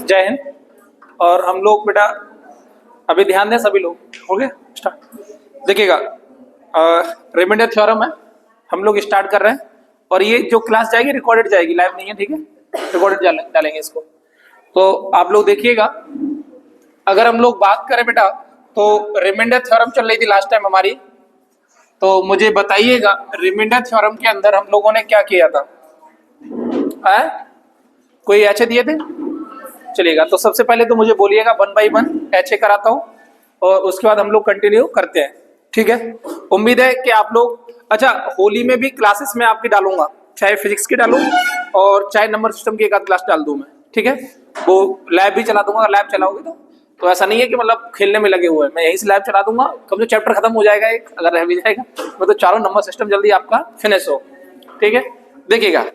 जय हिंद। और हम लोग बेटा अभी ध्यान दें सभी लोग, हो गया स्टार्ट। देखिएगा रिमाइंडर थ्योरम है, हम लोग स्टार्ट कर रहे हैं। और ये जो क्लास जाएगी रिकॉर्डेड जाएगी, लाइव नहीं है, ठीक है, रिकॉर्डेड डालेंगे इसको। तो आप लोग देखिएगा, अगर हम लोग बात करें बेटा तो रिमाइंडर थ्योरम चल रही थी लास्ट टाइम हमारी, तो मुझे बताइएगा रिमाइंडर थ्योरम के अंदर हम लोगों ने क्या किया था। कोई ऐसे दिए थे? चलिएगा, तो सबसे पहले तो मुझे बोलिएगा 1 बाई 1 ऐसे कराता हूं और उसके बाद हम लोग कंटिन्यू करते हैं, ठीक है। उम्मीद है कि आप लोग, अच्छा होली में भी क्लासेस में आपकी डालूंगा, चाहे फिजिक्स की डालूं और चाहे नंबर सिस्टम की एक आध क्लास डाल दूं मैं, ठीक है। वो लैब भी चला दूंगा, लैब चलाओगे तो ऐसा नहीं है कि मतलब खेलने में लगे हुए हैं, मैं यहीं से लैब चला दूंगा, कब जो चैप्टर खत्म हो जाएगा एक, अगर रह भी जाएगा तो चारों नंबर सिस्टम जल्दी आपका फिनिश हो, ठीक है। देखिएगा,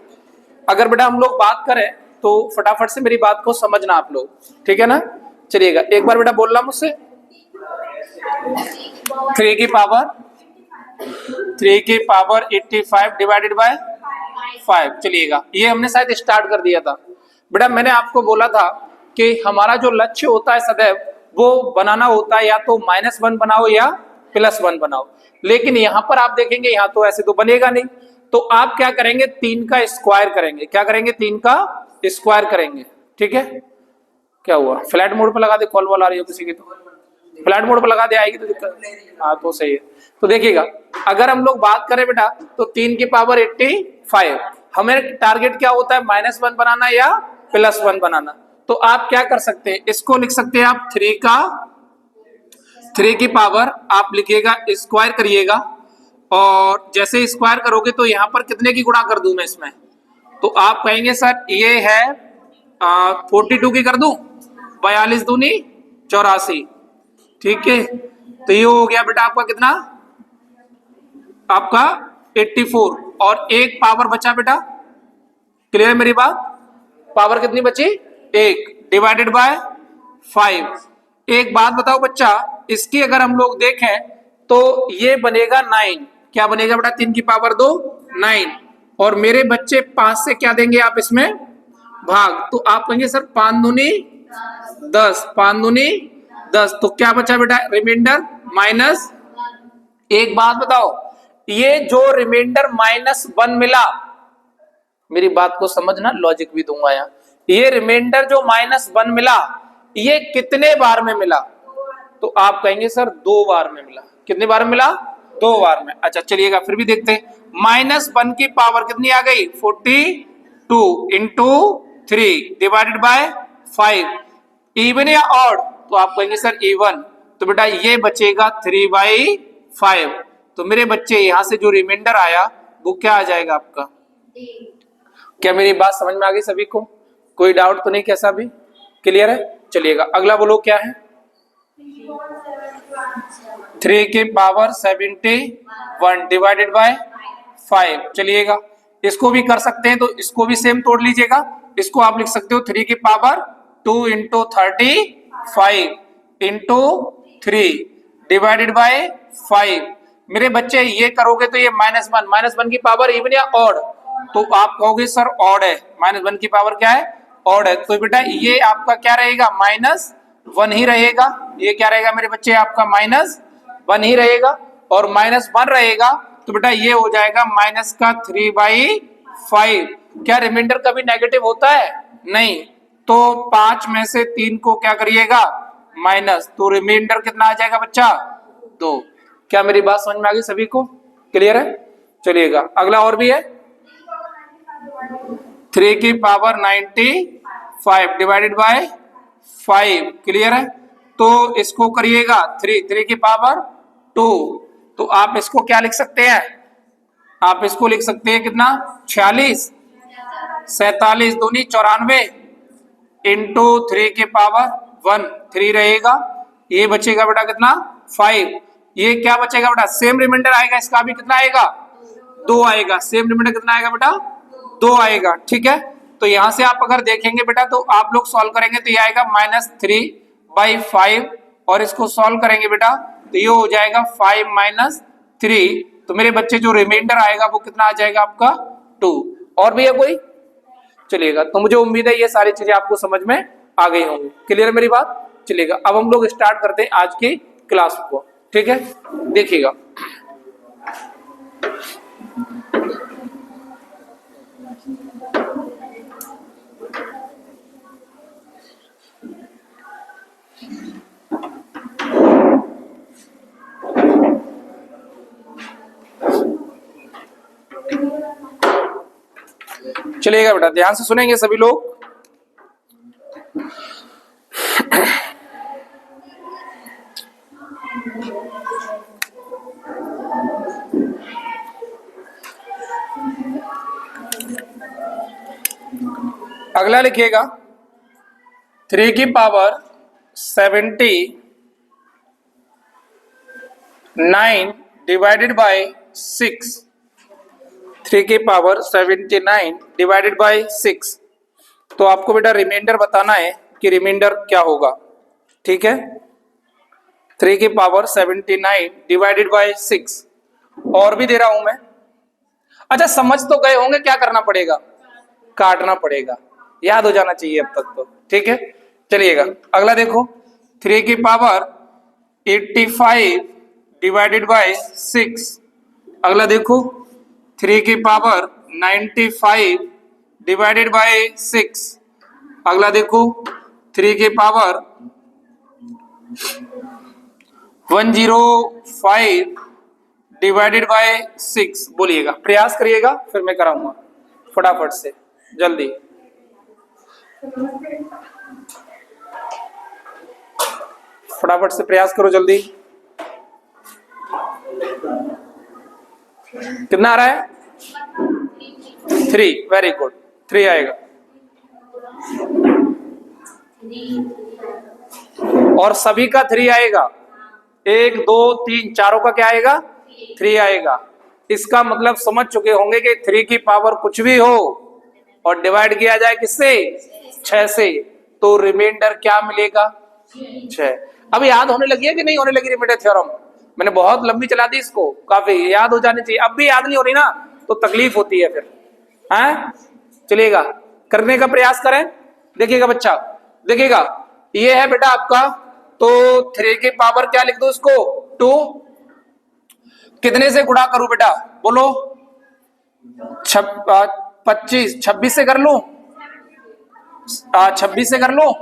अगर बेटा हम लोग बात करें तो फटाफट से मेरी बात को समझना आप लोग, ठीक है ना। चलिएगा, एक बार बेटा बोलना मुझसे, 3 की पावर 85 डिवाइडेड बाय 5। चलिएगा, ये हमने शायद स्टार्ट कर दिया था बेटा। मैंने आपको बोला था कि हमारा जो लक्ष्य होता है सदैव वो बनाना होता है या तो -1 बनाओ या +1 बनाओ, लेकिन यहां पर आप देखेंगे यहां तो ऐसे तो बनेगा नहीं, तो आप क्या करेंगे, 3 का स्क्वायर करेंगे। क्या करेंगे? 3 का स्क्वायर करेंगे, ठीक है। क्या हुआ? फ्लैट मोड पर लगा दे, कॉल वॉल आ रही हो किसी की तो फ्लैट मोड पर लगा दे, आएगी तो दिक्कत। हाँ तो सही है। तो देखिएगा, अगर हम लोग बात करें बेटा तो 3 की पावर 85, हमें टारगेट क्या होता है, -1 बनाना या +1 बनाना। तो आप क्या कर सकते हैं, इसको लिख सकते हैं आप 3 की पावर आप लिखिएगा, स्क्वायर करिएगा, और जैसे स्क्वायर करोगे तो यहां पर कितने की गुणा कर दूं मैं इसमें, तो आप कहेंगे सर ये है 42 की कर दूं, 42 दूनी 84, ठीक है। तो ये हो गया बेटा आपका कितना, आपका 84, और एक पावर बचा बेटा, क्लियर है मेरी बात। पावर कितनी बची? 1 डिवाइडेड बाय 5। एक बात बताओ बच्चा, इसकी अगर हम लोग देखें तो ये बनेगा 9। क्या बनेगा बेटा? 3 की पावर 2 9, और मेरे बच्चे 5 से क्या देंगे आप इसमें भाग, तो आप कहेंगे सर 5 दूनी 10, 5 दूनी 10, तो क्या बचा बेटा रिमाइंडर माइनस। एक बात बताओ, ये जो रिमाइंडर -1 मिला, मेरी बात को समझना, लॉजिक भी दूंगा यहाँ, ये रिमाइंडर जो -1 मिला ये कितने बार में मिला, तो आप कहेंगे सर 2 बार में मिला। कितने बार में मिला? 2 बार में। अच्छा चलिएगा, फिर भी देखते हैं, -1 की पावर कितनी आ गई, 42 इंटू 3 डिवाइडेड बाय 5, इवन या ऑड, तो आप कहेंगे सर इवन, तो बेटा ये बचेगा 3/5। तो मेरे बच्चे यहां से जो रिमाइंडर आया वो क्या आ जाएगा आपका। क्या मेरी बात समझ में आ गई सभी को? कोई डाउट तो नहीं? कैसा भी क्लियर है? चलिएगा, अगला बोलो क्या है। 3 की पावर 71 डिवाइडेड बाय 5। चलिएगा, इसको भी कर सकते हैं, तो इसको भी सेम तोड़ लीजिएगा, इसको आप लिख सकते हो 3 की power 2 into 35 into 3 divided by 5। मेरे बच्चे ये करोगे तो ये -1 की पावर इवन या ऑड, तो आप कहोगे सर ऑड है, -1 की पावर क्या है, ऑड है, तो बेटा ये आपका क्या रहेगा, -1 ही रहेगा। ये क्या रहेगा मेरे बच्चे, आपका -1 ही रहेगा, और -1 रहेगा तो बेटा ये हो जाएगा -3/5। क्या रिमाइंडर कभी नेगेटिव होता है? नहीं, तो 5 में से 3 को क्या करिएगा, माइनस, तो रिमाइंडर कितना आ जाएगा बच्चा, 2। क्या मेरी बात समझ में आ गई सभी को? क्लियर है? चलिएगा, अगला और भी है, 3 की पावर 95 डिवाइडेड बाय 5। क्लियर है? तो इसको करिएगा 3 की पावर 2, तो आप इसको क्या लिख सकते हैं, आप इसको लिख सकते हैं कितना, 46, 47 दूनी 94 इंटू 3 की पावर 1, 3 रहेगा, ये बचेगा बेटा कितना, 5। ये क्या बचेगा बेटा, सेम रिमाइंडर आएगा, इसका भी कितना आएगा, 2 आएगा। सेम रिमाइंडर कितना आएगा बेटा, 2 आएगा, ठीक है। तो यहां से आप अगर देखेंगे बेटा तो आप लोग सॉल्व करेंगे तो ये आएगा -3/5, और इसको सॉल्व करेंगे बेटा तो ये हो जाएगा 5 - 3, तो मेरे बच्चे जो रिमाइंडर आएगा वो कितना आ जाएगा आपका, 2। और भी है कोई? चलिएगा, तो मुझे उम्मीद है ये सारी चीजें आपको समझ में आ गए होंगे। क्लियर मेरी बात? चलेगा, अब हम लोग स्टार्ट करते हैं आज की क्लास को। ठीक है, देखिएगा। चलिएगा बेटा, ध्यान से सुनेंगे सभी लोग। अगला लिखिएगा 3 की पावर 79 डिवाइडेड बाय 6। 3 की पावर 79 डिवाइडेड बाय 6। तो आपको बेटा रिमाइंडर बताना है कि रिमाइंडर क्या होगा। ठीक है, 3 की पावर 79 डिवाइडेड बाय 6। और भी दे रहा हूं मैं। अच्छा, समझ तो गए होंगे क्या करना पड़ेगा? काटना पड़ेगा, याद हो जाना चाहिए अब तक तो। ठीक है, चलिएगा अगला देखो। 3 की पावर 85 डिवाइडेड बाय 6। अगला देखो 3 की पावर 95 डिवाइडेड बाय 6। अगला देखो 3 की पावर 105 डिवाइडेड बाय 6। बोलिएगा, प्रयास करिएगा, फिर मैं कराऊंगा फटाफट से, जल्दी। फटाफट से प्रयास करो जल्दी। कितना आ रहा है? 3। वेरी गुड, 3 आएगा। और सभी का 3 आएगा। 1 2 3 चारों का क्या आएगा? 3 आएगा। इसका मतलब समझ चुके होंगे कि 3 की पावर कुछ भी हो और डिवाइड किया जाए किससे? 6 से, तो रिमाइंडर क्या मिलेगा? 6। अब याद होने लगी है कि नहीं होने लगी रिमाइंडर थ्योरम? मैंने बहुत लंबी चला दी इसको, काफी याद हो जानी चाहिए। अब भी याद नहीं हो रही ना तो तकलीफ होती है फिर, हैं? चलिएगा, करने का प्रयास करें। देखिएगा बच्चा, देखिएगा, ये है बेटा आपका। तो 3 की पावर क्या लिख दो इसको? 2। कितने से गुणा करूं बेटा? बोलो। 25 26 से कर लूं? 26 से कर लूं?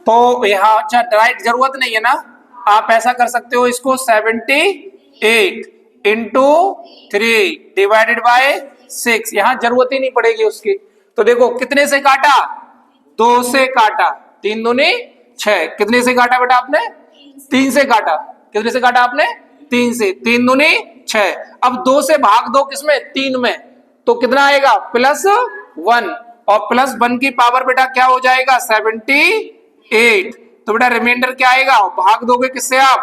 तो यहाँ अच्छा राइट जरूरत नहीं है ना, आप ऐसा कर सकते हो इसको 78 इंटू 3 डिवाइडेड बाय 6। यहाँ जरूरत ही नहीं पड़ेगी उसकी। तो देखो कितने से काटा? 2 से काटा। 3 दूनी 6। कितने से काटा बेटा आपने? 3 से काटा। कितने से काटा आपने? 3 से। 3 दूनी 6। अब 2 से भाग दो किसमें? 3 में। तो कितना आएगा? +1। और +1 की पावर बेटा क्या हो जाएगा? 78। तो बेटा रिमाइंडर क्या आएगा? भाग दोगे किससे आप?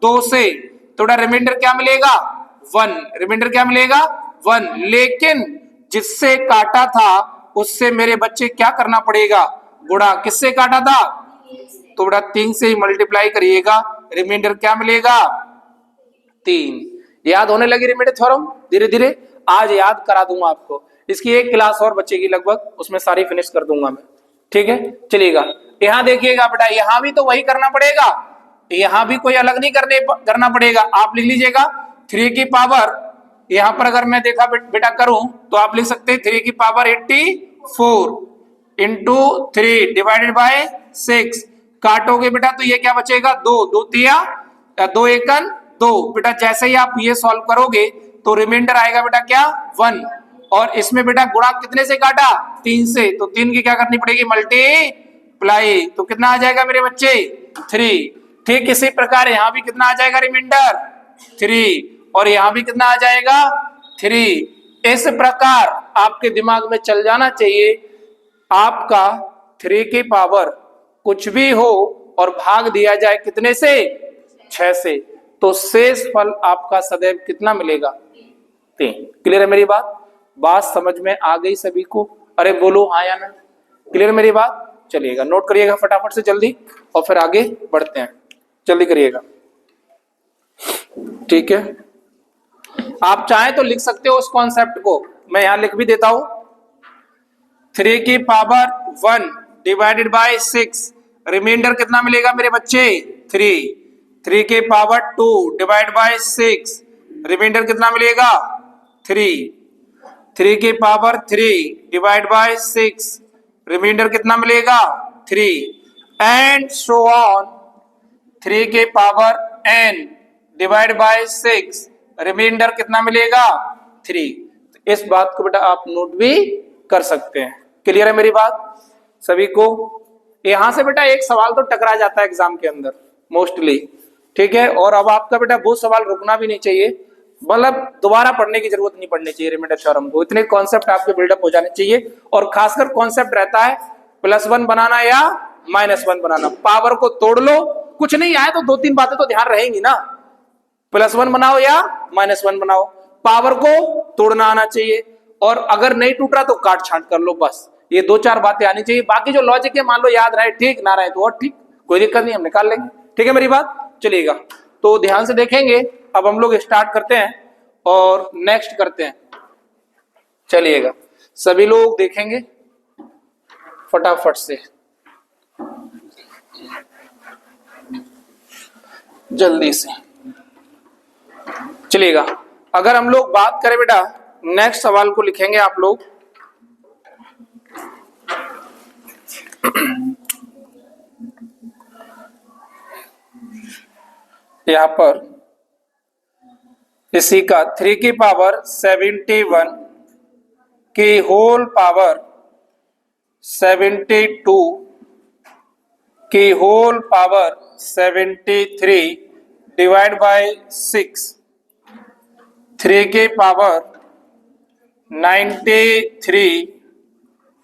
2 से। तो बेटा रिमाइंडर क्या मिलेगा? 1। रिमाइंडर क्या मिलेगा? 1। लेकिन जिससे काटा था उससे मेरे बच्चे क्या करना पड़ेगा? गुणा। किससे काटा था? तो बेटा 3 से ही मल्टीप्लाई करिएगा, रिमाइंडर क्या मिलेगा? 3। याद होने लगी रिमाइंडर थ्योरम धीरे धीरे। आज याद करा दूंगा आपको। इसकी एक क्लास और बचेगी लगभग, उसमें सारी फिनिश कर दूंगा मैं। ठीक है, चलिएगा। यहां देखिएगा बेटा, यहां भी तो वही करना पड़ेगा, यहां भी कोई अलग नहीं करना पड़ेगा। आप लिख लीजिएगा 3 की पावर, यहां पर अगर मैं देखा बेटा करूं तो आप लिख सकते हैं 3 की पावर 84 इंटू 3 डिवाइडेड बाय 6। काटोगे बेटा तो ये क्या बचेगा? 2 2 तिया 2 एकन 2। बेटा जैसे ही आप ये सॉल्व करोगे तो रिमाइंडर आएगा बेटा क्या? 1। और इसमें बेटा गुणा कितने से काटा? 3 से। तो 3 की क्या करनी पड़ेगी? मल्टीप्लाई। तो कितना आ जाएगा मेरे बच्चे? 3। ठीक इसी प्रकार यहां भी कितना आ जाएगा रिमाइंडर? 3। और यहां भी कितना आ जाएगा? 3। इस प्रकार आपके दिमाग में चल जाना चाहिए, आपका 3 की पावर कुछ भी हो और भाग दिया जाए कितने से? 6 से, तो शेष फल आपका सदैव कितना मिलेगा? 3। क्लियर है मेरी बात? बात समझ में आ गई सभी को? अरे बोलो हाँ या ना। क्लियर मेरी बात? चलिएगा, नोट करिएगा फटाफट से जल्दी और फिर आगे बढ़ते हैं। जल्दी करिएगा, ठीक है। आप चाहें तो लिख सकते हो उस कॉन्सेप्ट को, मैं यहां लिख भी देता हूं। 3 की पावर 1 डिवाइडेड बाय 6, रिमाइंडर कितना मिलेगा मेरे बच्चे? 3। 3 की पावर 2 डिवाइड बाय 6, रिमाइंडर कितना मिलेगा? 3। 3 की पावर 3 डिवाइड बाय 6, रिमाइंडर कितना मिलेगा? 3 एंड सो ऑन। 3 के power n divide by 6, remainder कितना मिलेगा? 3। इस बात को बेटा आप नोट भी कर सकते हैं। क्लियर है मेरी बात सभी को? यहां से बेटा एक सवाल तो टकरा जाता है एग्जाम के अंदर मोस्टली, ठीक है। और अब आपका बेटा वो सवाल रुकना भी नहीं चाहिए, मतलब दोबारा पढ़ने की जरूरत नहीं पड़नी चाहिए रिमाइंडर थ्योरम को। इतने कॉन्सेप्ट आपके बिल्डअप हो जाने चाहिए। और खासकर कॉन्सेप्ट रहता है +1 बनाना या -1 बनाना। पावर को तोड़ लो, कुछ नहीं आए तो 2-3 बातें तो ध्यान रहेंगी ना। +1 बनाओ या -1 बनाओ, पावर को तोड़ना आना चाहिए। और अगर नहीं टूट रहा तो काट छांट कर लो, बस ये 2-4 बातें आनी चाहिए। बाकी जो लॉजिक है मान लो याद रहे ठीक, ना रहे तो और ठीक, कोई दिक्कत नहीं, हम निकाल लेंगे। ठीक है मेरी बात? चलिएगा तो ध्यान से देखेंगे। अब हम लोग स्टार्ट करते हैं और नेक्स्ट करते हैं। चलिएगा सभी लोग देखेंगे फटाफट से, जल्दी से चलिएगा। अगर हम लोग बात करें बेटा, नेक्स्ट सवाल को लिखेंगे आप लोग। यहां पर इसी का 3 की पावर 71 की होल पावर 72 की होल पावर 73 डिवाइड बाय 6, 3 के पावर 93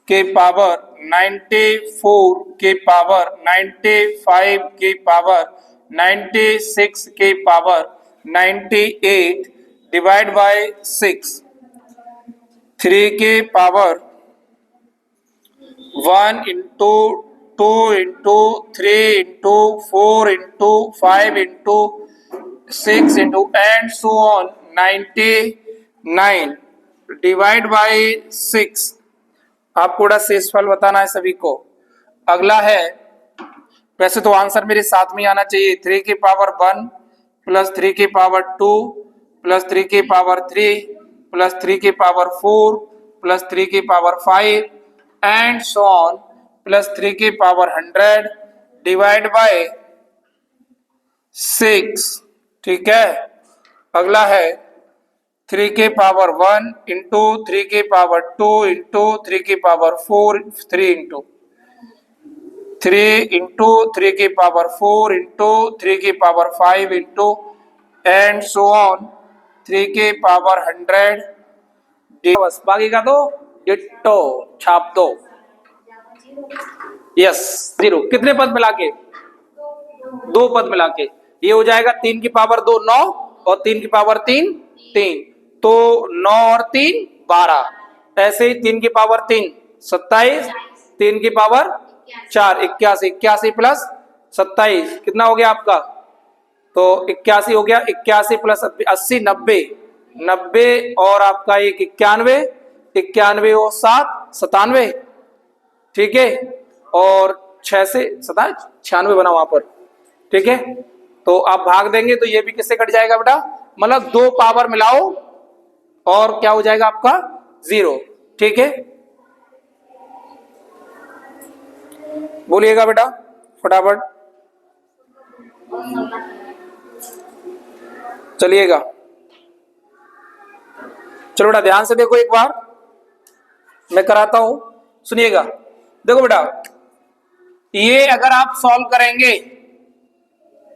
के पावर 94 के पावर 95 के पावर 96 के पावर 98 डिवाइड बाय 6, 3 के power 1 into 2 into 3 into 4 into 5 into 6 into and so on 99 divide by 6। आपको शेषफल बताना है सभी को। अगला है, वैसे तो आंसर मेरे साथ में आना चाहिए, 3 की पावर 1 प्लस 3 की पावर 2 प्लस 3 की पावर 3 प्लस 3 की पावर 4 प्लस 3 की power 5 and so on plus 3 की पावर 100 डिवाइड बाय 6। ठीक है। अगला है 3 के पावर 1 इंटू 3 के पावर 2 इंटू 3 की पावर 4 3 इंटू 3 इंटू 3 की पावर 4 इंटू 3 की power 5 into and so on 3 के पावर 100। बस बाकी का तो डिट्टो छाप दो। यस 0। कितने पद मिला के? 2 पद मिला के ये हो जाएगा 3 की पावर 2 9 और 3 की पावर 3 3, तो 9 और 3 12। ऐसे ही 3 की पावर 3 27, 3 की पावर 4 81, 81 प्लस 27 कितना हो गया आपका? तो 81 हो गया। 81 प्लस 80 90, 90 और आपका एक 91, 91 और 7 97। ठीक है। और 6 से 7 96 बना वहां पर। ठीक है। तो आप भाग देंगे तो ये भी किससे कट जाएगा बेटा? मतलब 2 पावर मिलाओ और क्या हो जाएगा आपका? 0। ठीक है। बोलिएगा बेटा फटाफट, चलिएगा। चलो बेटा ध्यान से देखो, एक बार मैं कराता हूं, सुनिएगा। देखो बेटा, ये अगर आप सॉल्व करेंगे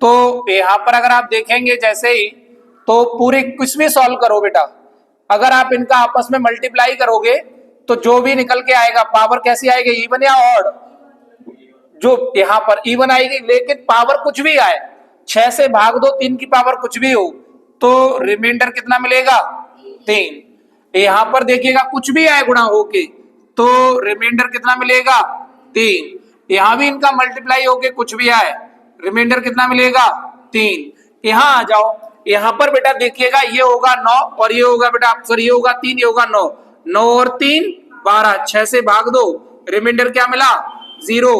तो यहां पर अगर आप देखेंगे जैसे ही, तो पूरे कुछ भी सॉल्व करो बेटा, अगर आप इनका आपस में मल्टीप्लाई करोगे तो जो भी निकल के आएगा पावर कैसी आएगी? इवन या ऑड? जो यहां पर इवन आएगी, लेकिन पावर कुछ भी आए, 6 से भाग दो 3 की पावर कुछ भी हो तो रिमाइंडर कितना मिलेगा? 3। यहां पर देखिएगा कुछ भी आए गुणा होके तो रिमाइंडर कितना मिलेगा? 3। यहां भी इनका मल्टीप्लाई होके कुछ भी आए, रिमाइंडर कितना मिलेगा? 3। यहां आ जाओ, यहां पर बेटा देखिएगा ये होगा 9 और ये होगा बेटा, सॉरी ये होगा 3, ये होगा 9, 9 और 3 12, 6 से भाग दो, रिमाइंडर क्या मिला 0।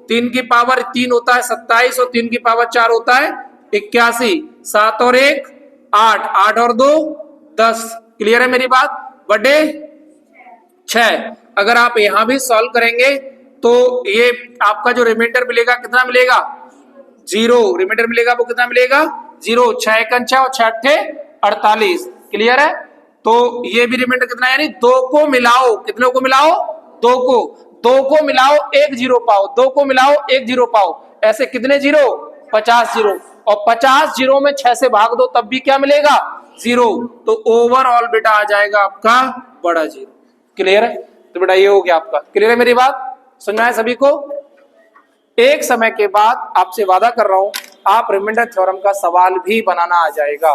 3 की पावर 3 होता है 27 और 3 की पावर 4 होता है 81। 7 और 1 8, 8 और 2 10। क्लियर है मेरी बात? बटे 6। अगर आप यहां भी सॉल्व करेंगे तो ये आपका जो रिमाइंडर मिलेगा कितना मिलेगा 0। रिमाइंडर मिलेगा वो कितना मिलेगा 0। 6 एकम 6 और 6 अट्ठे 48। क्लियर है? तो ये भी रिमाइंडर कितना, यानी 2 को मिलाओ, कितने को मिलाओ 2 को, 2 को मिलाओ 1 जीरो पाओ, 2 को मिलाओ 1 जीरो पाओ। ऐसे कितने जीरो 50 जीरो, और 50 जीरो में 6 से भाग दो तब भी क्या मिलेगा 0। तो ओवरऑल बेटा आ जाएगा आपका बड़ा 0। क्लियर है? तो बेटा ये हो गया आपका। क्लियर है मेरी बात? समझ में आया सभी को? एक समय के बाद आपसे वादा कर रहा हूं आप रिमाइंडर थ्योरम का सवाल भी बनाना आ जाएगा।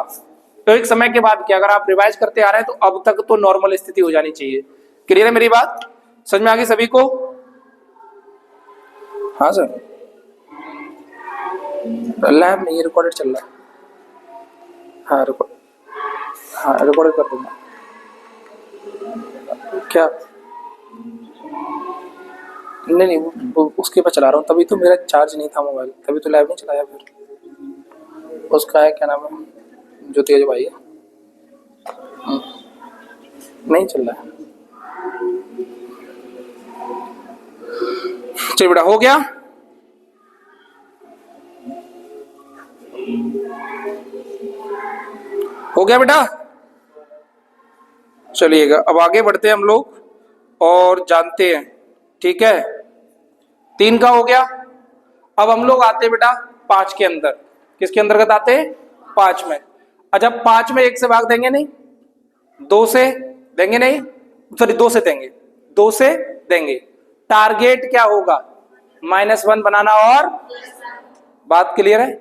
तो एक समय के बाद क्या, अगर आप रिवाइज करते आ रहे हैं तो अब तक तो नॉर्मल स्थिति हो जानी चाहिए। क्लियर है मेरी बात? समझ में आ गई सभी को? हाँ सर, लैब में ये रिकॉर्डेड चल रहा है। हाँ रिकॉर्ड कर दूंगा। क्या? नहीं वो उसके पर चला रहा हूँ, तभी तो मेरा चार्ज नहीं था मोबाइल, तभी तो लैब नहीं चलाया। फिर उसका है क्या नाम है, जो तेज भाई है, नहीं चल रहा है। चलिए बेटा हो गया। हो गया बेटा? चलिएगा अब आगे बढ़ते हैं हम लोग और जानते हैं। ठीक है, 3 का हो गया। अब हम लोग आते हैं बेटा 5 के अंदर। किसके अंतर्गत आते हैं? 5 में। अच्छा 5 में 1 से भाग देंगे नहीं, 2 से देंगे नहीं, सॉरी 2 से देंगे, 2 से देंगे। टारगेट क्या होगा -1 बनाना। और बात क्लियर है?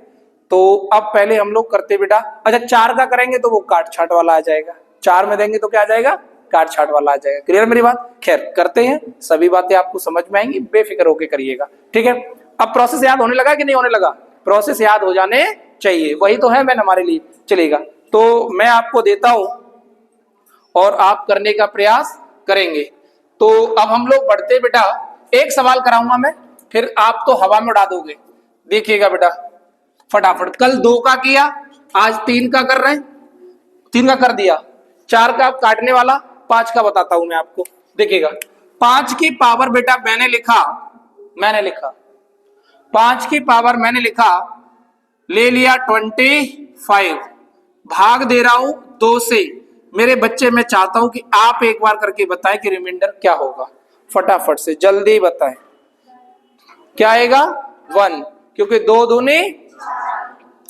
तो अब पहले हम लोग करते बेटा, अच्छा 4 का करेंगे तो वो काट छाट वाला आ जाएगा, 4 में देंगे तो क्या आ जाएगा काट छाट वाला आ जाएगा। क्लियर मेरी बात? खैर करते हैं, सभी बातें आपको समझ में आएंगी, बेफिक्र होकर करिएगा। ठीक है, अब प्रोसेस याद होने लगा कि नहीं होने लगा? प्रोसेस याद हो जाने चाहिए, वही तो है मैन हमारे लिए। चलेगा, तो मैं आपको देता हूं और आप करने का प्रयास करेंगे। तो अब हम लोग बढ़ते बेटा, एक सवाल कराऊंगा मैं, फिर आप तो हवा में उड़ा दोगे। देखिएगा बेटा फटाफट, कल 2 का किया, आज 3 का कर रहे हैं, 3 का कर दिया, 4 का आप काटने वाला, 5 का बताता हूं मैं आपको। देखिएगा 5 की पावर बेटा मैंने लिखा 5 की पावर मैंने लिखा, ले लिया 25, भाग दे रहा हूं 2 से। मेरे बच्चे मैं चाहता हूं कि आप एक बार करके बताएं कि रिमाइंडर क्या होगा, फटाफट से जल्दी बताएं। क्या आएगा 1, क्योंकि 2 दूनी,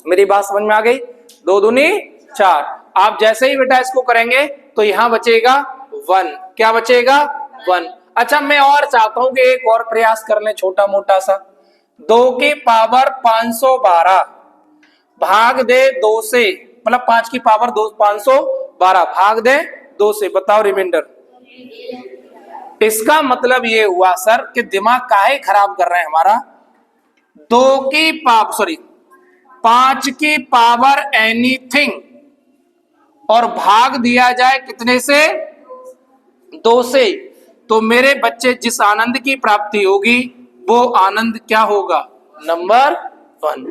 मेरी बात समझ में आ गई, 2 दूनी 4। आप जैसे ही बेटा इसको करेंगे तो यहां बचेगा 1। क्या बचेगा 1। अच्छा मैं और चाहता हूं कि एक और प्रयास कर लें छोटा मोटा सा। 2 की पावर 512 भाग दे 2 से, मतलब 5 की पावर 2 512 भाग दे 2 से, बताओ रिमाइंडर। इसका मतलब ये हुआ सर कि दिमाग काहे खराब कर रहे हैं हमारा। 5 की पावर एनीथिंग और भाग दिया जाए कितने से 2 से, तो मेरे बच्चे जिस आनंद की प्राप्ति होगी वो आनंद क्या होगा नंबर 1।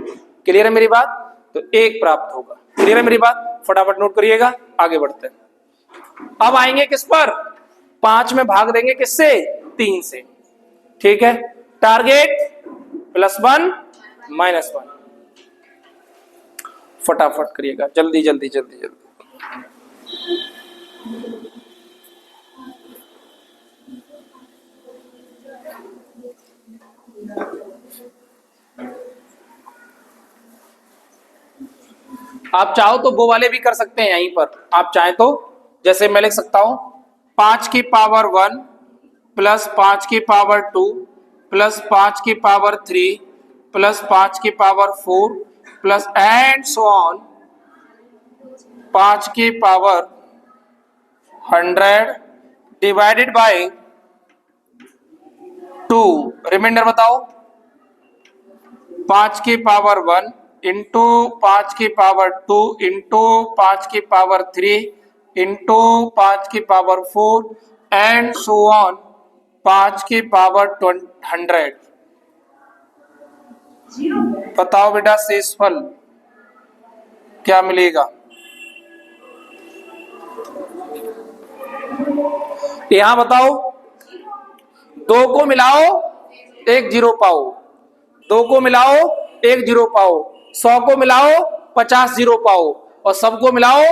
क्लियर है मेरी बात? तो 1 प्राप्त होगा। क्लियर है मेरी बात? फटाफट नोट करिएगा, आगे बढ़ते हैं। अब आएंगे किस पर? 5 में भाग देंगे किससे 3 से। ठीक है, टारगेट +1 -1, फटाफट करिएगा, जल्दी जल्दी जल्दी जल्दी। आप चाहो तो वो वाले भी कर सकते हैं यहीं पर, आप चाहें तो जैसे मैं लिख सकता हूं 5 की पावर 1 प्लस 5 की पावर 2 प्लस 5 की पावर 3 प्लस 5 की power 4 plus and so on 5 की पावर 100 डिवाइडेड बाय 2। रिमाइंडर बताओ, 5 की पावर 1 इंटू 5 की पावर 2 इंटू 5 की पावर 3 इंटू 5 की पावर 4 एंड सो ऑन 5 की पावर 100। बताओ बेटा शेषफल क्या मिलेगा। यहां बताओ, 2 को मिलाओ 1 जीरो पाओ, 2 को मिलाओ 1 जीरो पाओ, 100 को मिलाओ 50 जीरो पाओ, और सबको मिलाओ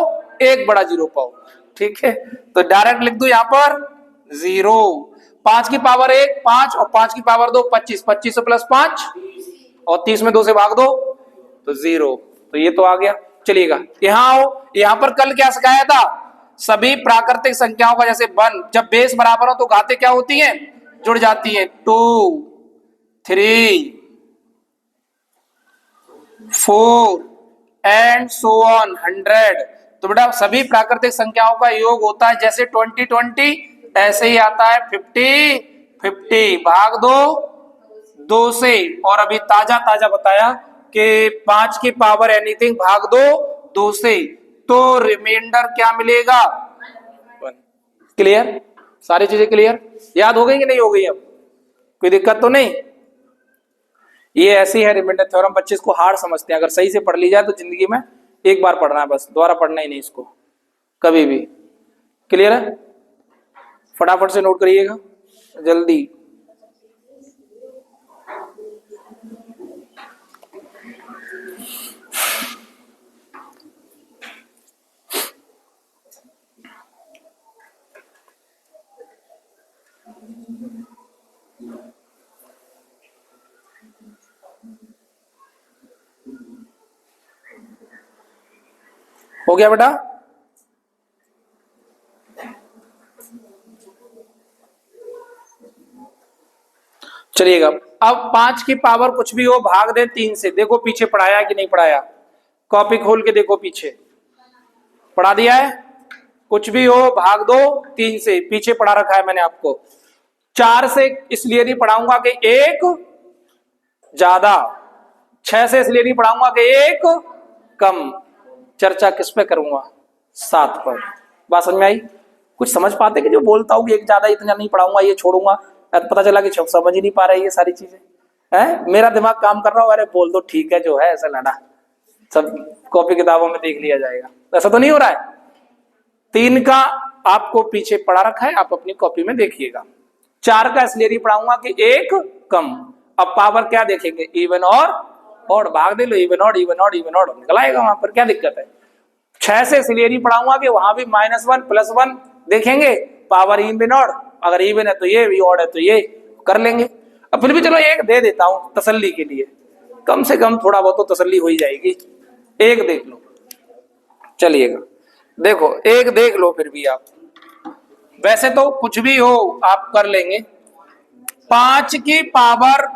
1 बड़ा जीरो पाओ। ठीक है, तो डायरेक्ट लिख दो यहां पर 0। 5 की पावर 1 5 और 5 की पावर 2 25, 25 से प्लस 5 और 30 में 2 से भाग दो तो 0। तो ये तो आ गया। चलिएगा यहां आओ, यहां पर कल क्या सिखाया था, सभी प्राकृतिक संख्याओं का जैसे 1 जब बेस बराबर हो तो घातें क्या होती हैं, जुड़ जाती हैं। 2 3 4 एंड सो ऑन 100। तो बेटा सभी प्राकृतिक संख्याओं का योग होता है जैसे 20 20 ऐसे ही आता है 50 50, भाग दो 2 से। और अभी ताजा ताजा बताया कि 5 की पावर एनीथिंग भाग दो 2 से, तो रिमाइंडर क्या मिलेगा 1। क्लियर, सारी चीजें क्लियर, याद हो गई कि नहीं हो गई, अब कोई दिक्कत तो नहीं। ये ऐसी है रिमाइंडर थ्योरम, बच्चे इसको हार्ड समझते हैं, अगर सही से पढ़ ली जाए तो जिंदगी में एक बार पढ़ना है बस, दोबारा पढ़ना ही नहीं इसको कभी भी। क्लियर है, फटाफट से नोट करिएगा जल्दी। हो गया बेटा, चलिएगा। अब 5 की पावर कुछ भी हो भाग दे 3 से। देखो पीछे पढ़ाया कि नहीं पढ़ाया, कॉपी खोल के देखो पीछे पढ़ा दिया है। कुछ भी हो भाग दो 3 से, पीछे पढ़ा रखा है मैंने आपको। 4 से इसलिए नहीं पढ़ाऊंगा कि 1 ज्यादा, 6 से इसलिए नहीं पढ़ाऊंगा कि 1 कम। चर्चा किस पे करूंगा, 7 पर। बात समझ में आई, कुछ समझ पाते कि जो बोलता हूँ कि 1 ज्यादा इतना नहीं पढ़ाऊंगा ये छोड़ूंगा, पता चला कि समझ ही नहीं पा रहे ये सारी चीजें है। मेरा दिमाग काम कर रहा हो, अरे बोल दो ठीक है जो है, ऐसा लड़ा सब कॉपी किताबों में देख लिया जाएगा, ऐसा तो नहीं हो रहा है। 3 का आपको पीछे पढ़ा रखा है, आप अपनी कॉपी में देखिएगा। 4 का इसलिए नहीं पढ़ाऊंगा कि 1 कम। अब पावर क्या देखेंगे, इवन और भाग दे लो, इवन और इवन और इवन और निकल आएगा, वहां पर क्या दिक्कत है। 6 से इसलिए नहीं पढ़ाऊंगा कि वहां भी -1 +1 देखेंगे, पावर इवन और, अगर इवन है तो ये भी, ऑड है तो ये कर लेंगे। अब फिर भी चलो 1 दे देता हूं तसल्ली के लिए, कम से कम थोड़ा बहुत तो तसल्ली हो ही जाएगी। 1 देख लो, चलिएगा देखो 1 देख लो फिर भी आप, वैसे तो कुछ भी हो आप कर लेंगे। 5 की पावर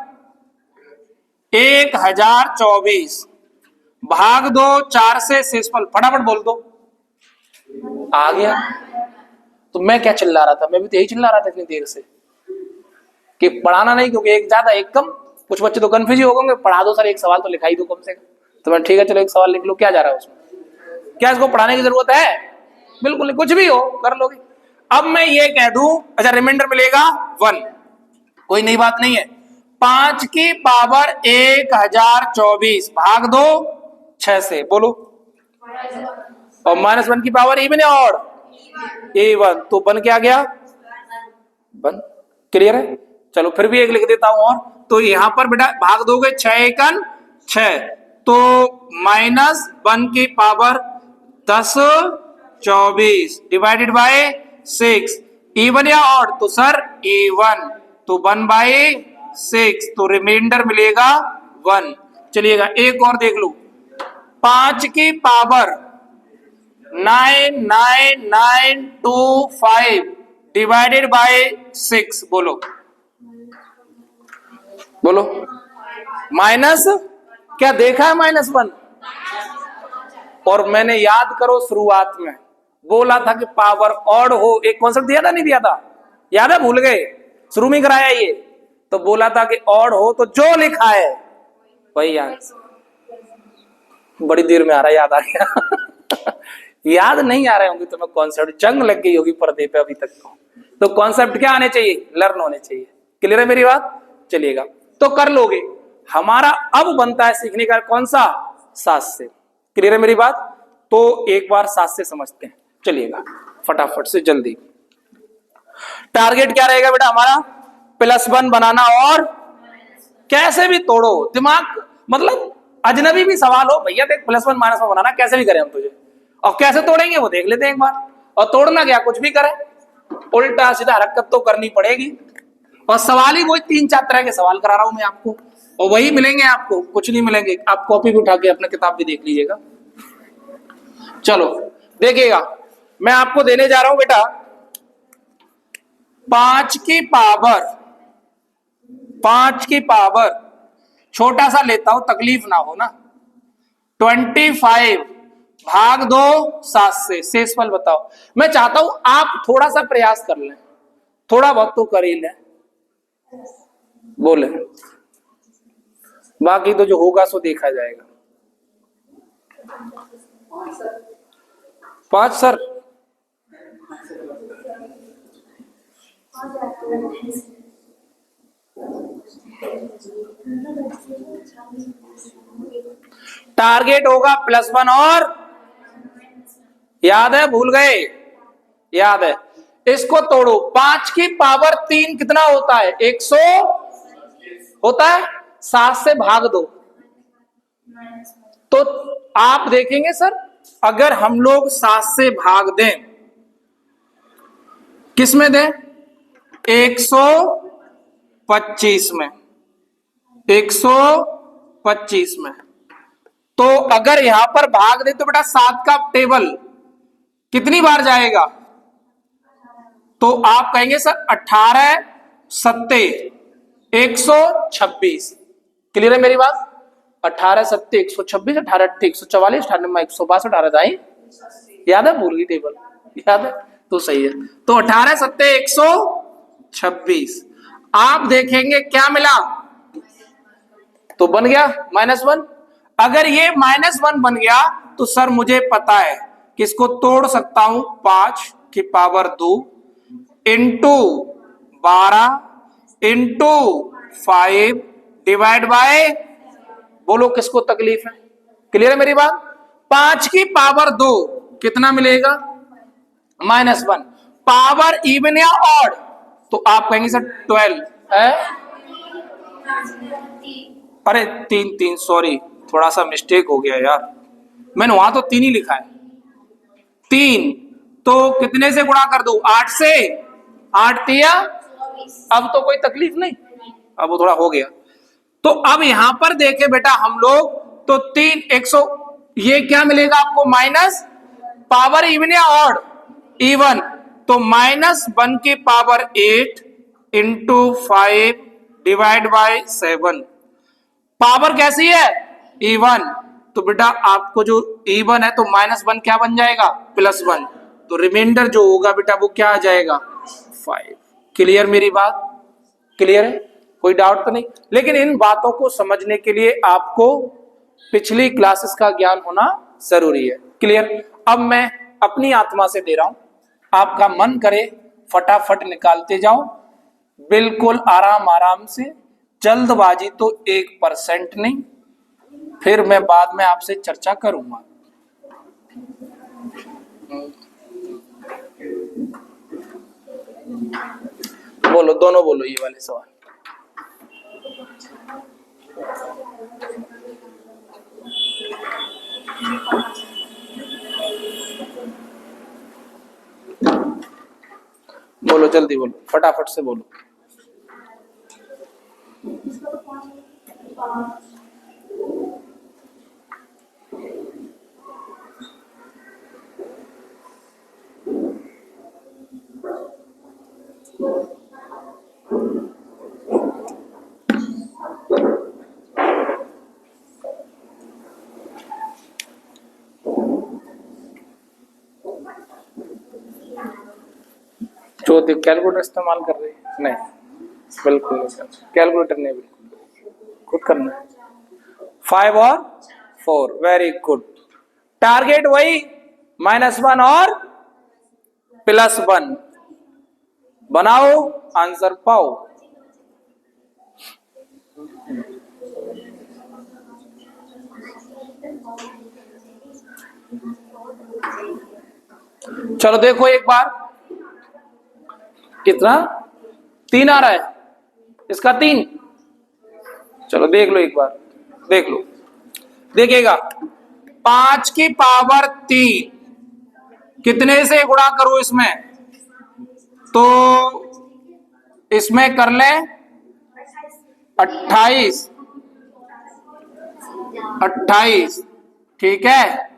1024 भाग दो 4 से शेषफल, फटाफट बोल दो। आ गया। तो मैं क्या चिल्ला रहा था, मैं भी तो यही चिल्ला रहा था इतनी देर से कि पढ़ाना नहीं, क्योंकि 1 ज्यादा 1 कम। कुछ बच्चे तो कंफ्यूज ही हो गए, पढ़ा दो सर 1 सवाल तो लिखाई दो कम से कम। तो मैं ठीक है चलो 1 सवाल लिख लो, क्या जा रहा है उसमें, क्या इसको पढ़ाने की जरूरत है, बिल्कुल नहीं, कुछ भी हो कर लोगे। अब मैं ये कह दूं, अच्छा रिमाइंडर मिलेगा 1, कोई नई बात नहीं है। 5 की पावर 1024 भाग दो 6 से, बोलो। और -1 की पावर इवन है और A1, तो बन क्या गया 1। क्लियर है, चलो फिर भी 1 लिख देता हूं और। तो यहां पर बेटा भाग दोगे 6 एकन 6, तो -1 की पावर 10 24 डिवाइडेड बाय 6, इवन या ऑड, तो सर A1, तो 1/6, तो रिमाइंडर मिलेगा 1। चलिएगा एक और देख लो, 5 की पावर 99925 डिवाइडेड बाय 6, बोलो बोलो। माइनस क्या देखा है -1, और मैंने याद करो शुरुआत में बोला था कि पावर ऑड हो, एक कॉन्सेप्ट दिया था नहीं दिया था, याद है, भूल गए, शुरू में कराया ये। तो बोला था कि ऑड हो तो जो लिखा है वही आंसर। बड़ी देर में आ रहा, याद आ गया याद नहीं आ रहे होंगे तुम्हें कॉन्सेप्ट, जंग लग गई होगी पर्दे पे अभी तक तो। तो कॉन्सेप्ट क्या आने चाहिए, लर्न होने चाहिए। क्लियर है मेरी बात? चलिएगा, तो कर लोगे। हमारा अब बनता है सीखने का कौन सा, 7 से। क्लियर है मेरी बात? तो एक बार 7 से समझते हैं, चलिएगा फटाफट से जल्दी। टारगेट क्या रहेगा बेटा हमारा, +1 बनाना और कैसे भी तोड़ो। दिमाग मतलब अजनबी भी सवाल हो, भैया देख +1 -1 बनाना कैसे भी करें हम तुझे, और कैसे तोड़ेंगे वो देख लेते हैं एक बार। और तोड़ना क्या, कुछ भी करें, उल्टा सीधा हरकत तो करनी पड़ेगी। और सवाल ही वही 3-4 तरह के सवाल करा रहा हूं मैं आपको, और वही मिलेंगे आपको, कुछ नहीं मिलेंगे। आप कॉपी भी उठा के अपना किताब भी देख लीजिएगा। चलो देखिएगा, मैं आपको देने जा रहा हूं बेटा 5 की पावर, छोटा सा लेता हूं, तकलीफ ना हो ना। 25 भाग दो 7 से, शेषफल बताओ। मैं चाहता हूं आप थोड़ा सा प्रयास कर लें, थोड़ा बहुत तो कर ही लें, बोले, बाकी तो जो होगा सो देखा जाएगा। 5 सर, टारगेट होगा +1 और, याद है, भूल गए, याद है। इसको तोड़ो, 5 की पावर 3 कितना होता है, 100 होता है। 7 से भाग दो, तो आप देखेंगे सर, अगर हम लोग 7 से भाग दें, किस में दें, 125 में, 125 में। तो अगर यहां पर भाग दे तो बेटा 7 का टेबल कितनी बार जाएगा, तो आप कहेंगे सर 18 सत्ते 126। क्लियर है मेरी बात? 18 सत्ते 126, 18 अट्ठे 144, 18 162, 18 दाई, याद है, भूल गई टेबल, याद है तो सही है। तो 18 सत्ते 126। आप देखेंगे क्या मिला, तो बन गया -1। अगर ये -1 बन गया तो सर मुझे पता है कि इसको तोड़ सकता हूं 5 की power 2 into 12 into 5 divide by, बोलो किसको तकलीफ है। क्लियर है मेरी बात? 5 की पावर 2 कितना मिलेगा, -1। पावर इवन या ऑड, तो आप कहेंगे सर 12 है, अरे 3 सॉरी, थोड़ा सा मिस्टेक हो गया यार, मैंने वहां तो 3 ही लिखा है। 3 तो कितने से गुणा कर दूं, 8 से, 8 तिया, अब तो कोई तकलीफ नहीं, अब वो थोड़ा हो गया। तो अब यहां पर देखे बेटा हम लोग, तो 3 100, ये क्या मिलेगा आपको, माइनस, पावर इवन या ऑड, इवन, तो -1 की power 8 into 5 divide by 7। Power कैसी है, इवन, तो बेटा आपको जो इवन है तो -1 क्या बन जाएगा, +1, तो रिमाइंडर जो होगा बेटा वो क्या आ जाएगा, 5। क्लियर मेरी बात? क्लियर है, कोई डाउट तो नहीं? लेकिन इन बातों को समझने के लिए आपको पिछली क्लासेस का ज्ञान होना जरूरी है। क्लियर? अब मैं अपनी आत्मा से दे रहा हूं, आपका मन करे फटाफट निकालते जाओ, बिल्कुल आराम आराम से, जल्दबाजी तो 1% नहीं, फिर मैं बाद में आपसे चर्चा करूंगा। बोलो, दोनों बोलो ये वाले सवाल। बोलो जल्दी बोलो, फटाफट से बोलो। जो कैलकुलेटर इस्तेमाल कर रहे हैं, नहीं बिल्कुल नहीं, कैलकुलेटर नहीं, बिल्कुल खुद करना है। 5 और 4, वेरी गुड। टारगेट वही -1 और +1, बनाओ, आंसर पाओ। चलो देखो एक बार, कितना 3 आ रहा है, इसका 3। चलो देख लो एक बार, देख लो, देखिएगा 5 की पावर 3 कितने से गुणा करो इसमें, तो इसमें कर लें 28, 28, ठीक है,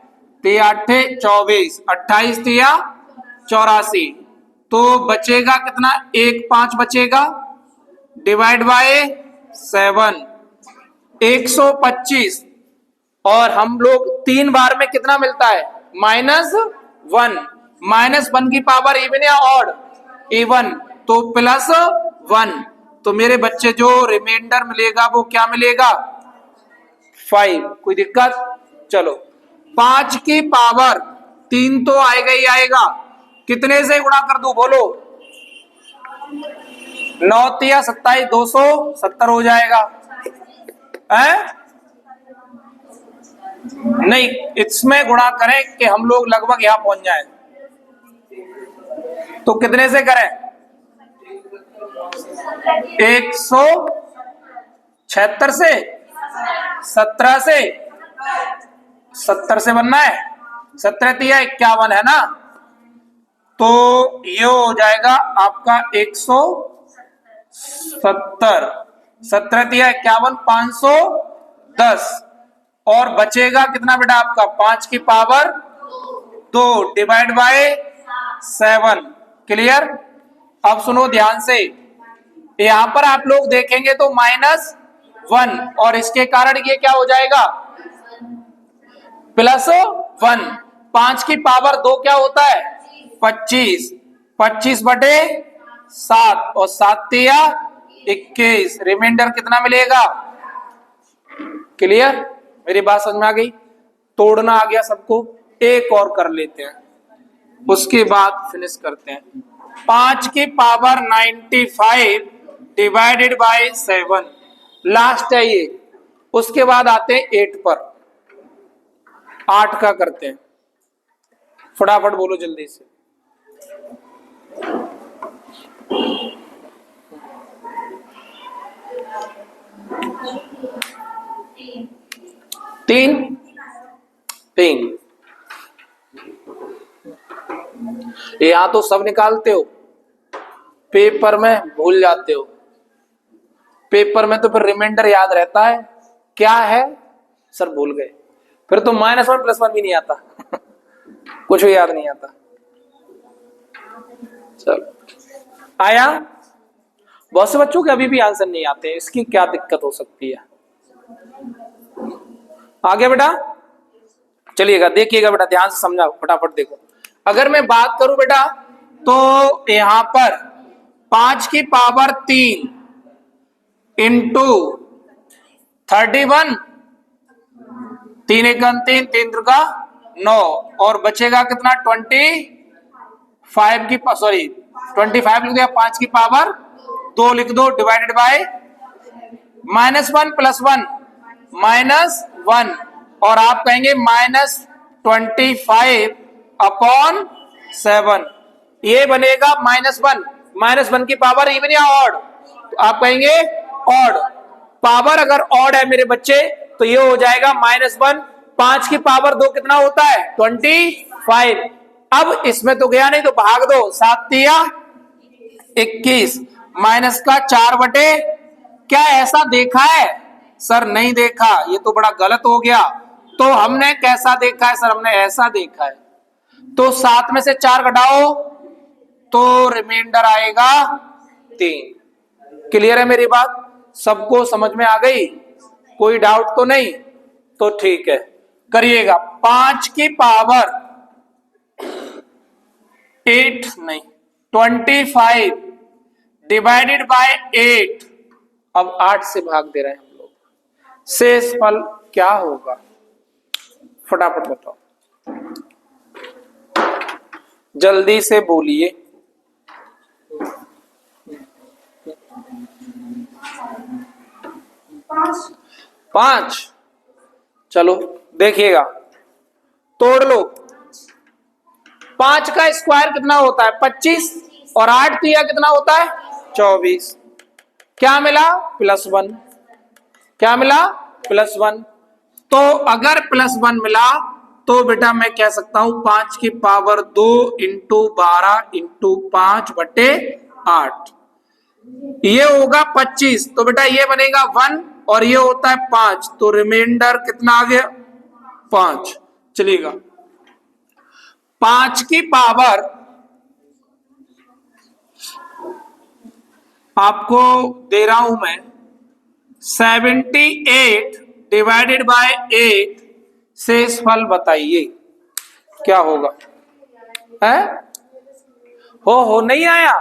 3 24, 28 तिया 84, तो बचेगा कितना, 1 5 बचेगा, डिवाइड बाय 7, 125। और हम लोग 3 बार में कितना मिलता है, -1, -1 की पावर इवन या ऑड, इवन, तो +1, तो मेरे बच्चे जो रिमाइंडर मिलेगा वो क्या मिलेगा, 5। कोई दिक्कत, चलो 5 की पावर 3 तो आएगा ही आएगा, कितने से गुणा कर दूं बोलो, 9 तिया 27, 270 हो जाएगा, है नहीं, इसमें गुणा करें कि हम लोग लगभग यहां पहुंच जाएं, तो कितने से करें, 176 से, 17 से, 70 से बनना है, 17 तिया 51 है ना, तो ये हो जाएगा आपका 170, 17 तिया 51, 510, और बचेगा कितना बेटा आपका, 5 की पावर 2 डिवाइड बाय 7। क्लियर। अब सुनो ध्यान से, यहां पर आप लोग देखेंगे तो -1, और इसके कारण ये क्या हो जाएगा, +1। 5 की पावर 2 क्या होता है, 25, 25/7, और 7 तिया 21, रिमाइंडर कितना मिलेगा। क्लियर, मेरी बात समझ में आ गई, तोड़ना आ गया सबको, एक और कर लेते हैं, उसके बाद फिनिश करते हैं। 5 की पावर 95 डिवाइडेड बाय 7, लास्ट है ये, उसके बाद आते हैं 8 पर, 8 का करते हैं, फटाफट बोलो जल्दी से। तीन, यहां तो सब निकालते हो, पेपर में भूल जाते हो, पेपर में तो फिर रिमाइंडर याद रहता है, क्या है सर भूल गए, फिर तो -1 +1 भी नहीं आता कुछ भी याद नहीं आता। चलो आया, बहुत से बच्चों के अभी भी आंसर नहीं आते, इसकी क्या दिक्कत हो सकती है। आ गया बेटा, चलिएगा देखिएगा बेटा, ध्यान से समझा, फटाफट देखो। अगर मैं बात करूं बेटा, तो यहां पर 5 की पावर 3 इंटू 31, 3 1 3, 3 3 9, और बचेगा कितना, 25 की, सॉरी 25 लिख दिया, 5 की पावर 2 लिख दो, डिवाइडेड बाय -1 +1 -1, और आप कहेंगे -25/7, ये बनेगा -1 की पावर इवन या ऑड, तो आप कहेंगे ऑड, पावर अगर ऑड है मेरे बच्चे तो ये हो जाएगा -1, 5 की पावर 2 कितना होता है, 25। अब इसमें तो गया नहीं तो भाग दो, 7 तिया 21, माइनस का 4 बटे, क्या ऐसा देखा है सर, नहीं देखा, ये तो बड़ा गलत हो गया। तो हमने कैसा देखा है सर, हमने ऐसा देखा है, तो 7 में से 4 घटाओ तो रिमाइंडर आएगा 3। क्लियर है मेरी बात, सबको समझ में आ गई, कोई डाउट तो नहीं, तो ठीक है करिएगा। 5 की पावर 8 नहीं 25 डिवाइडेड बाय 8, अब 8 से भाग दे रहे हैं हम लोग, शेष फल क्या होगा, फटाफट बताओ, जल्दी से बोलिए। 5। चलो देखिएगा, तोड़ लो। 5 का स्क्वायर कितना होता है? 25, और 8 तिया कितना होता है? 24। क्या मिला? +1। क्या मिला? +1। तो अगर +1 मिला तो बेटा मैं कह सकता हूं 5 की पावर 2 इंटू 12 इंटू 5/8, ये होगा 25। तो बेटा ये बनेगा 1 और ये होता है 5, तो रिमाइंडर कितना आ गया? 5। चलिएगा, 5 की पावर आपको दे रहा हूं मैं 78 डिवाइडेड बाय 8, शेषफल बताइए क्या होगा? है? हो नहीं आया?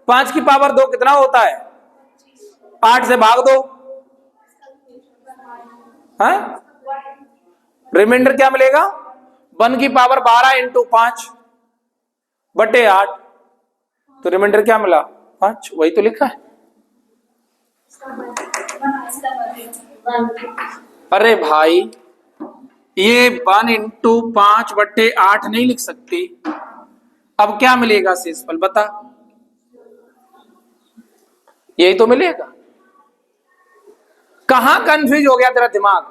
5 की पावर 2 कितना होता है? 8 से भाग दो, है? रिमाइंडर क्या मिलेगा? 1 की पावर 12 इंटू 5/8, तो रिमाइंडर क्या मिला? 5। वही तो लिखा है। अरे भाई, ये 1 इंटू 5/8 नहीं लिख सकती। अब क्या मिलेगा शेषफल बता? यही तो मिलेगा। कहां कंफ्यूज हो गया तेरा दिमाग?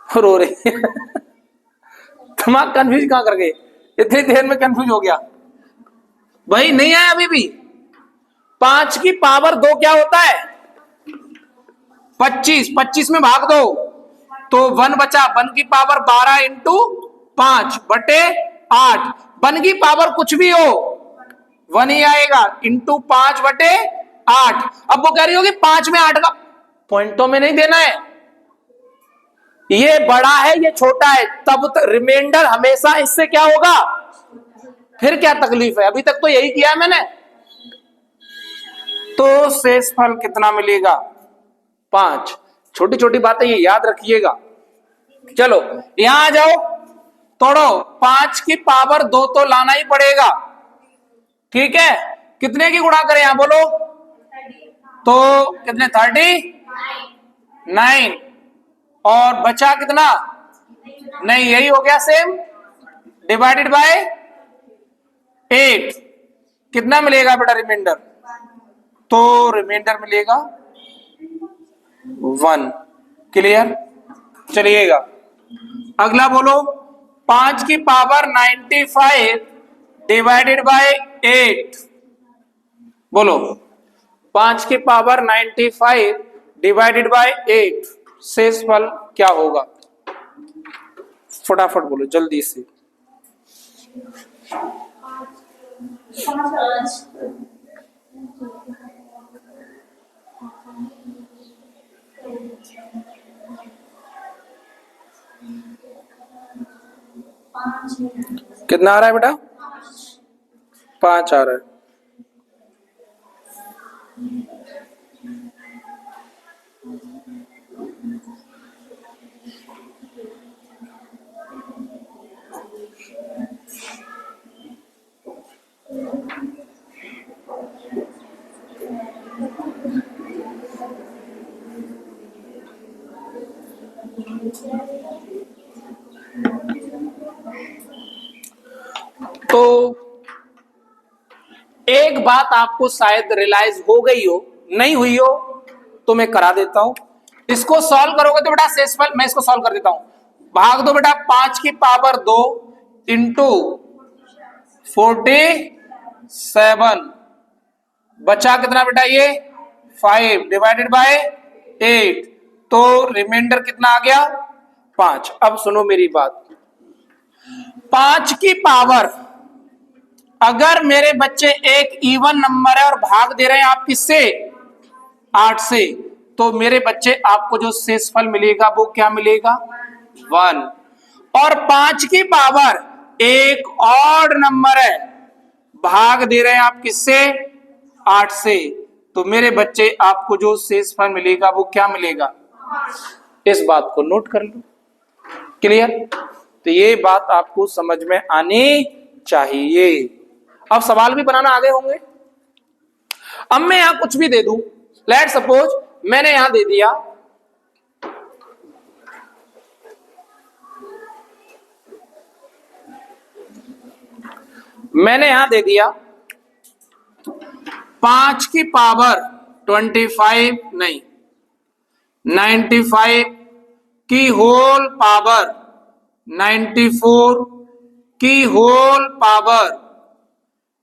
रो रही दिमाग कंफ्यूज कहां कर गए? इतनी देर में कंफ्यूज हो गया भाई? नहीं आया अभी भी? 5 की पावर 2 क्या होता है? 25। 25 में भाग दो तो 1 बचा। 1 की पावर 12 इंटू 5/8। 1 की पावर कुछ भी हो 1 ही आएगा, इंटू 5/8। अब वो कह रही होगी 5 में 8 का पॉइंटों में नहीं देना है, ये बड़ा है ये छोटा है, तब तक रिमाइंडर हमेशा इससे क्या होगा? फिर क्या तकलीफ है? अभी तक तो यही किया है मैंने। तो शेषफल कितना मिलेगा? 5। छोटी छोटी बातें ये याद रखिएगा। चलो यहां आ जाओ, तोड़ो। 5 की पावर 2 तो लाना ही पड़ेगा, ठीक है? कितने की गुणा करें यहां बोलो तो? कितने? 39। और बचा कितना? नहीं, यही हो गया सेम, डिवाइडेड बाय 8। कितना मिलेगा बेटा रिमाइंडर? तो रिमाइंडर मिलेगा 1। क्लियर? चलिएगा अगला बोलो। 5 की पावर 95 डिवाइडेड बाय 8, बोलो। 5 की पावर 95 डिवाइडेड बाय 8, शेषफल क्या होगा? फटाफट बोलो जल्दी से। कितना आ रहा है बेटा? 5 आ रहा है। तो एक बात आपको शायद रियलाइज हो गई हो, नहीं हुई हो तो मैं करा देता हूं। इसको सॉल्व करोगे तो बेटा शेषफल, मैं इसको सॉल्व कर देता हूं। भाग दो बेटा 5 की पावर 2 इंटू 47, बचा कितना बेटा? ये 5 डिवाइडेड बाय 8, तो रिमाइंडर कितना आ गया? 5। अब सुनो मेरी बात, 5 की पावर, अगर मेरे बच्चे एक इवन नंबर है और भाग दे रहे हैं आप किससे? 8 से, तो मेरे बच्चे आपको जो शेषफल मिलेगा वो क्या मिलेगा? 1। और 5 की पावर एक ऑड नंबर है, भाग दे रहे हैं आप किससे? 8 से, तो मेरे बच्चे आपको जो शेषफल मिलेगा वो क्या मिलेगा? इस बात को नोट कर लो। क्लियर? तो ये बात आपको समझ में आनी चाहिए। अब सवाल भी बनाना आगे होंगे। अब मैं यहां कुछ भी दे दूं, लेट सपोज मैंने यहां दे दिया मैंने यहां दे दिया 5 की पावर 25 नहीं 95 की होल पावर 94 की होल पावर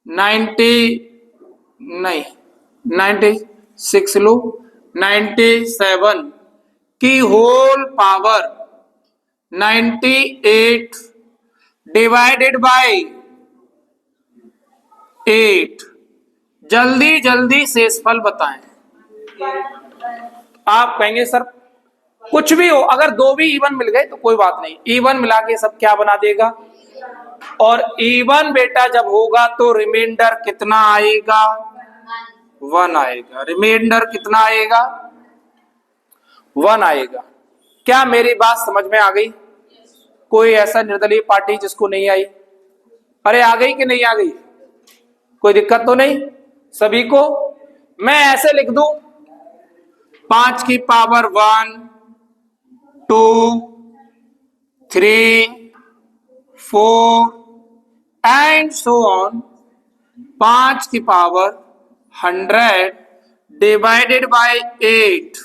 90 नहीं 96 लो 97 की होल पावर 98 डिवाइडेड बाय 8। जल्दी जल्दी शेषफल बताएं। आप कहेंगे सर कुछ भी हो, अगर दो भी इवन मिल गए तो कोई बात नहीं, इवन मिला के सब क्या बना देगा, और इवन बेटा जब होगा तो रिमाइंडर कितना आएगा, 1 आएगा। रिमाइंडर कितना आएगा, 1 आएगा। क्या मेरी बात समझ में आ गई? कोई ऐसा निर्दलीय पार्टी जिसको नहीं आई? अरे आ गई कि नहीं आ गई? कोई दिक्कत तो नहीं सभी को? मैं ऐसे लिख दूं 5 की पावर 1 2 3 4 एंड सो ऑन 5 की पावर 100 डिवाइडेड बाय 8।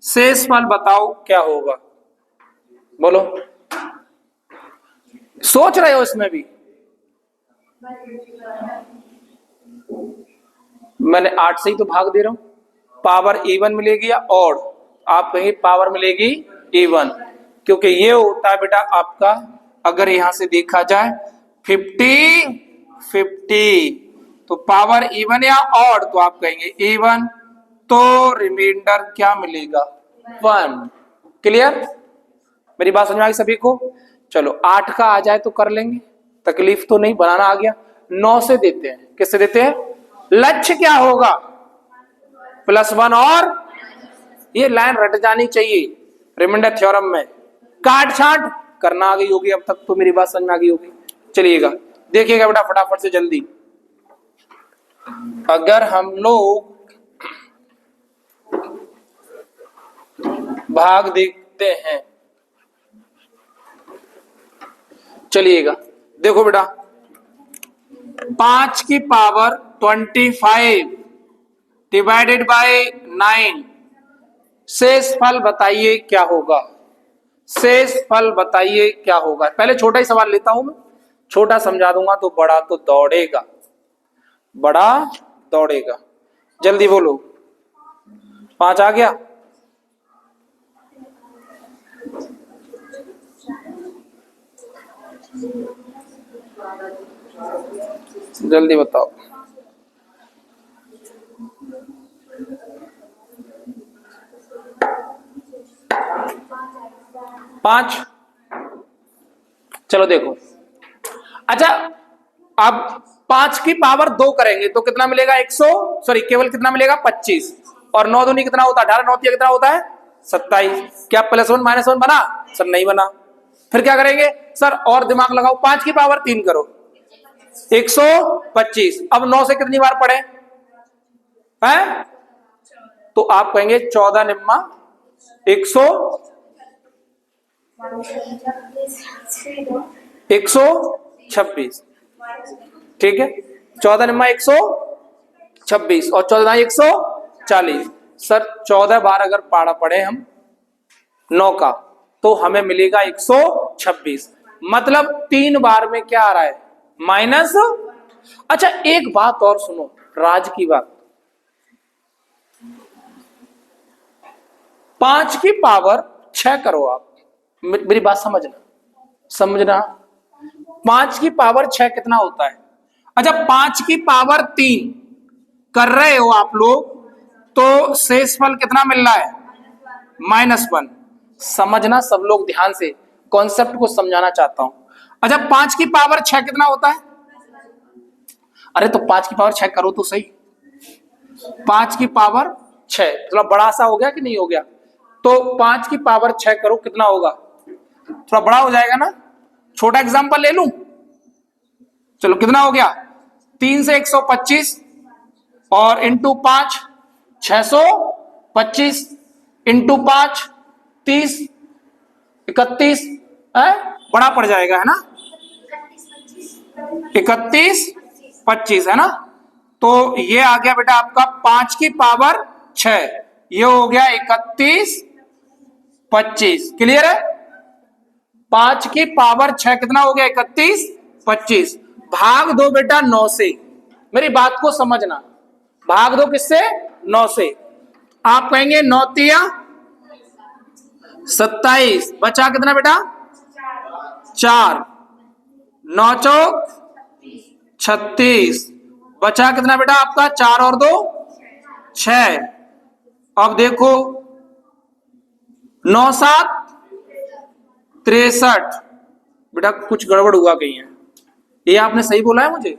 शेषफल बताओ क्या होगा, बोलो। सोच रहे हो इसमें भी? मैंने 8 से ही तो भाग दे रहा हूं। पावर इवन मिलेगी या ऑड? आप कहेंगे पावर मिलेगी इवन, क्योंकि ये होता है बेटा आपका, अगर यहां से देखा जाए 50-50, तो पावर इवन या ऑड, तो आप कहेंगे इवन, तो रिमाइंडर क्या मिलेगा, 1। क्लियर? मेरी बात समझ में आ गई सभी को? चलो 8 का आ जाए तो कर लेंगे, तकलीफ तो नहीं, बनाना आ गया। 9 से देते हैं, किससे देते हैं? लक्ष्य क्या होगा, +1 और ये लाइन रट जानी चाहिए रिमाइंडर थ्योरम में, काट छांट करना आ गई होगी अब तक तो, मेरी बात समझ में आ गई होगी। चलिएगा देखिएगा बेटा फटाफट से जल्दी। अगर हम लोग भाग देखते हैं, चलिएगा देखो बेटा 5 की पावर 25 डिवाइडेड बाय 9, शेषफल बताइए क्या होगा, शेषफल बताइए क्या होगा। पहले छोटा ही सवाल लेता हूं मैं, छोटा समझा दूंगा तो बड़ा तो दौड़ेगा, बड़ा दौड़ेगा। जल्दी बोलो, 5 आ गया? जल्दी बताओ। 5। चलो देखो, अच्छा अब 5 की पावर 2 करेंगे तो कितना मिलेगा, 100, सॉरी केवल कितना मिलेगा, 25, और 9 दूनी कितना होता है, 18, 9 कितना होता है, 27। क्या +1 -1 बना? सर नहीं बना। फिर क्या करेंगे सर, और दिमाग लगाओ, 5 की पावर 3 करो, 125। अब 9 से कितनी बार पढ़े हैं, तो आप कहेंगे 14 निम्मा 126, ठीक है। 14 निम्मा 126 और 14 140। सर 14 बार अगर पाड़ा पढ़े हम 9 का तो हमें मिलेगा 126, मतलब 3 बार में क्या आ रहा है, माइनस। अच्छा एक बात और सुनो, राज की बात, 5 की पावर 6 करो आप, मेरी बात समझना 5 की पावर 6 कितना होता है? अच्छा 5 की पावर 3 कर रहे हो आप लोग तो शेषफल कितना मिल रहा है, -1। समझना सब लोग ध्यान से, कॉन्सेप्ट को समझाना चाहता हूं। अच्छा 5 की पावर 6 कितना होता है? अरे तो 5 की पावर 6 करो तो सही, 5 की पावर 6 थोड़ा बड़ा सा हो गया कि नहीं हो गया, तो 5 की पावर 6 करो, कितना होगा, थोड़ा बड़ा हो जाएगा ना। छोटा एग्जांपल ले लूं, चलो कितना हो गया, 3 से 125 और इंटू 5 625 इंटू 5 30 31 है, बड़ा पड़ जाएगा है ना, 31 25 है ना। तो ये आ गया बेटा आपका 5 की पावर 6, ये हो गया 31 25। क्लियर है? 5 की पावर 6 कितना हो गया 31 25। भाग दो बेटा 9 से, मेरी बात को समझना, भाग दो किससे? 9 से। आप कहेंगे 9 तिया 27, बचा कितना बेटा 4, 9 चौक 36, बचा कितना बेटा आपका 4 और 2 6। अब देखो 9 7 63, बेटा कुछ गड़बड़ हुआ कहीं है, ये आपने सही बोला है मुझे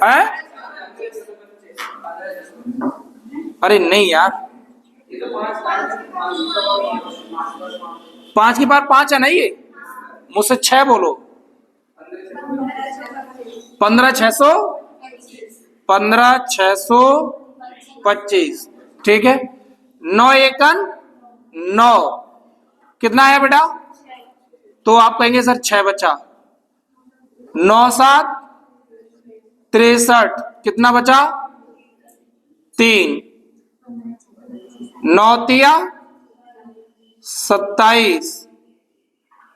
है? अरे नहीं यार, 5 की पावर 5 है ना, ये मुझसे 6 बोलो। 15 625, ठीक है। 9 एकन 9, कितना आया बेटा? तो आप कहेंगे सर 6 बचा। 9 7 63, कितना बचा 3, 9 तिया 27,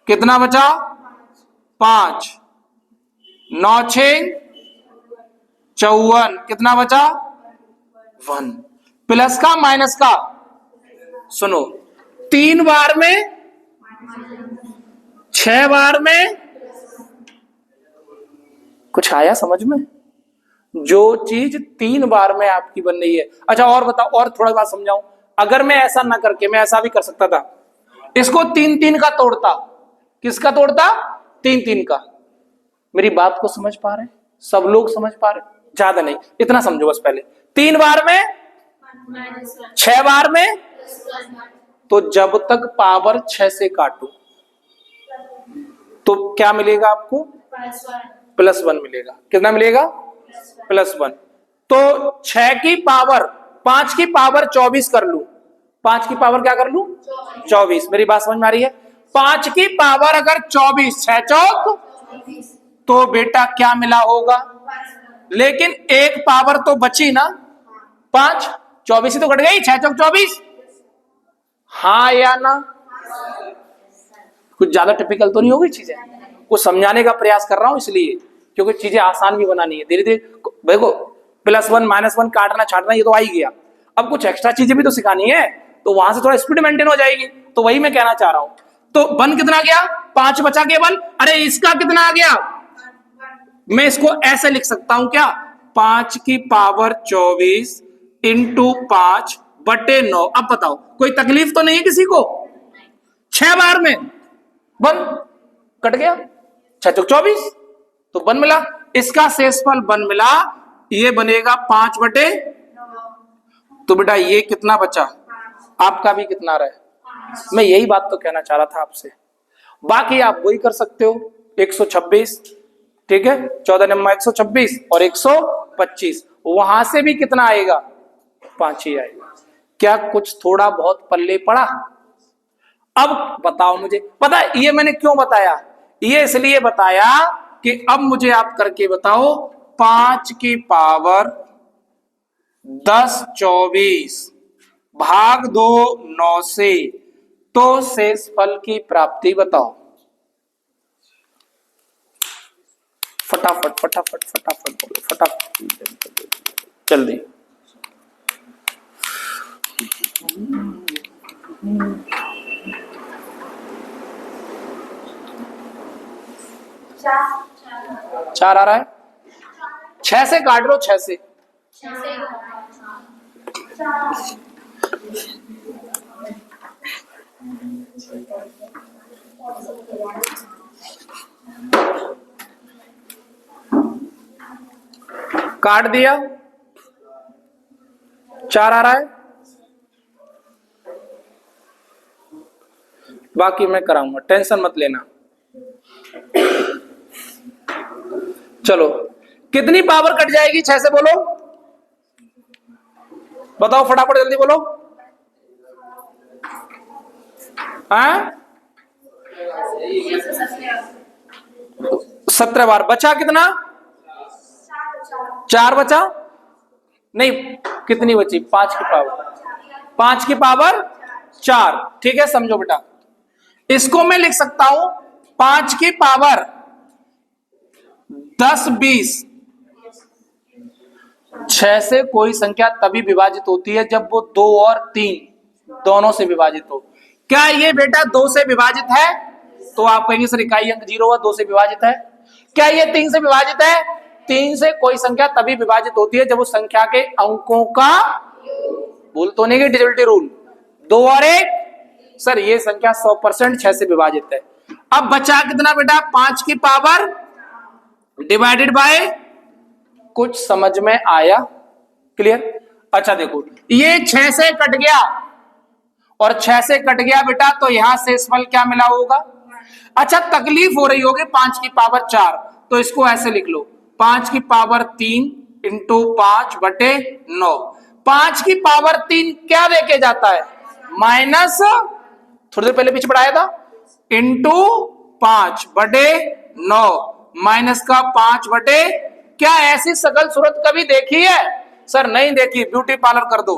कितना बचा 5, 9 6 54, कितना बचा 1। प्लस का माइनस का सुनो, 3 बार में 6 बार में, कुछ आया समझ में? जो चीज 3 बार में आपकी बन रही है। अच्छा और बताओ, और थोड़ा बात समझाऊं। अगर मैं ऐसा ना करके, मैं ऐसा भी कर सकता था, इसको 3 3 का तोड़ता। किसका तोड़ता? 3 3 का। मेरी बात को समझ पा रहे? सब लोग समझ पा रहे? ज्यादा नहीं, इतना समझो बस। पहले 3 बार में 6 बार में, तो जब तक पावर 6 से काटो तो क्या मिलेगा आपको? +1 मिलेगा। कितना मिलेगा? +1। तो 6 की पावर 5 की पावर 24 कर लू, 5 की पावर क्या कर लू 24। मेरी बात समझ में आ रही है? 5 की पावर अगर 24, 6 चौक, तो बेटा क्या मिला होगा? लेकिन एक पावर तो बची ना 5, 24 ही तो कट गई, 6 चौक 24। हाँ या ना? कुछ ज्यादा टिपिकल तो नहीं होगी चीजें? कुछ समझाने का प्रयास कर रहा हूं इसलिए, क्योंकि चीजें आसान भी बनानी है। धीरे धीरे देखो, +1 -1 काटना छाटना ये तो आ ही गया, अब कुछ एक्स्ट्रा चीजें भी तो सिखानी है, तो वहां से थोड़ा स्पीड मेंटेन हो जाएगी। तो वही मैं कहना चाह रहा हूं। तो 1 कितना गया? 5 बचा केवल। अरे इसका कितना आ गया? मैं इसको ऐसे लिख सकता हूं क्या? 5 की पावर 24 इंटू 5 बटे 9। अब बताओ, कोई तकलीफ तो नहीं है किसी को? 6 बार में 1 कट गया, 6 चौक 24, तो 1 मिला। इसका शेषफल 1 मिला, ये बनेगा 5 बटे। तो बेटा ये कितना बचा? आपका भी कितना रहे? मैं यही बात तो कहना चाह रहा था आपसे। बाकी आप वही कर सकते हो, 126, ठीक है, 14 नंबर 126 और 125, वहां से भी कितना आएगा? 5 ही आएगा। क्या कुछ थोड़ा बहुत पल्ले पड़ा? अब बताओ मुझे, पता है ये मैंने क्यों बताया? ये इसलिए बताया कि अब मुझे आप करके बताओ, 5 की पावर 10 24 भाग दो 9 से, तो शेषफल की प्राप्ति बताओ। फटाफट फटाफट फटाफट बोलो, फटाफट जल्दी। चार आ रहा है? 6 से काट लो, 6 से। काट दिया, 4 आ रहा है। बाकी मैं कराऊंगा, टेंशन मत लेना। चलो कितनी पावर कट जाएगी 6 से बोलो? बताओ फटाफट जल्दी बोलो। हाँ 17 बार। बचा कितना? 4 बचा नहीं, कितनी बची? 5 की पावर 4। ठीक है, समझो बेटा, इसको मैं लिख सकता हूं 5 की पावर 10 20। 6 से कोई संख्या तभी विभाजित होती है जब वो 2 और 3 दोनों से विभाजित हो। क्या ये बेटा 2 से विभाजित है? तो आप कहेंगे सर इकाई अंक 0 हुआ, 2 से विभाजित है। क्या ये 3 से विभाजित है? 3 से कोई संख्या तभी विभाजित होती है जब उस संख्या के अंकों का, भूल तो नहीं गई डिविजिबिलिटी रूल, 2 और 1। सर ये संख्या 100% 6 से विभाजित है। अब बचा कितना बेटा? 5 की पावर डिवाइडेड बाय, कुछ समझ में आया? क्लियर? अच्छा देखो, ये 6 से कट गया और 6 से कट गया बेटा, तो यहां शेषफल क्या मिला होगा? अच्छा तकलीफ हो रही होगी 5 की पावर 4, तो इसको ऐसे लिख लो 5 की पावर 3 इंटू 5/9। 5 की पावर 3 क्या देके जाता है? माइनस, थोड़ी देर पहले पीछे बढ़ाया था, इंटू 5/9 माइनस का 5 क्या ऐसी सकल सूरत कभी देखी है? सर नहीं देखी, ब्यूटी पार्लर कर दो।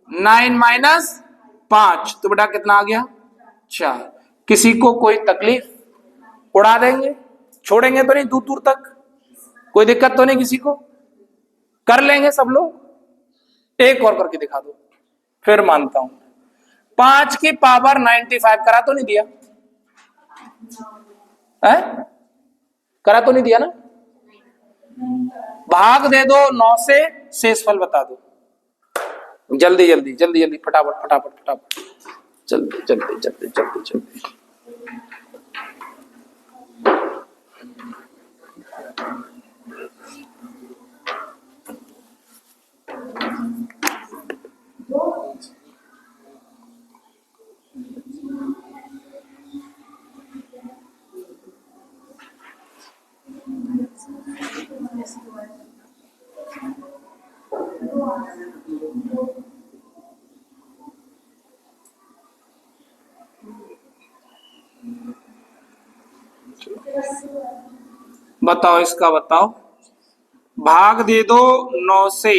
9 - 5 तो बेटा कितना आ गया? 4। किसी को कोई तकलीफ? उड़ा देंगे, छोड़ेंगे तो नहीं दूर दूर तक, कोई दिक्कत तो नहीं किसी को? कर लेंगे सब लोग। एक और करके दिखा दो फिर मानता हूं। 5 की पावर 95 करा तो नहीं दिया है? करा तो नहीं दिया ना? भाग दे दो 9 से, शेषफल बता दो। जल्दी जल्दी जल्दी जल्दी, फटाफट फटाफट फटाफट, जल्दी जल्दी जल्दी जल्दी जल्दी। बताओ इसका, बताओ। भाग दे दो 9 से,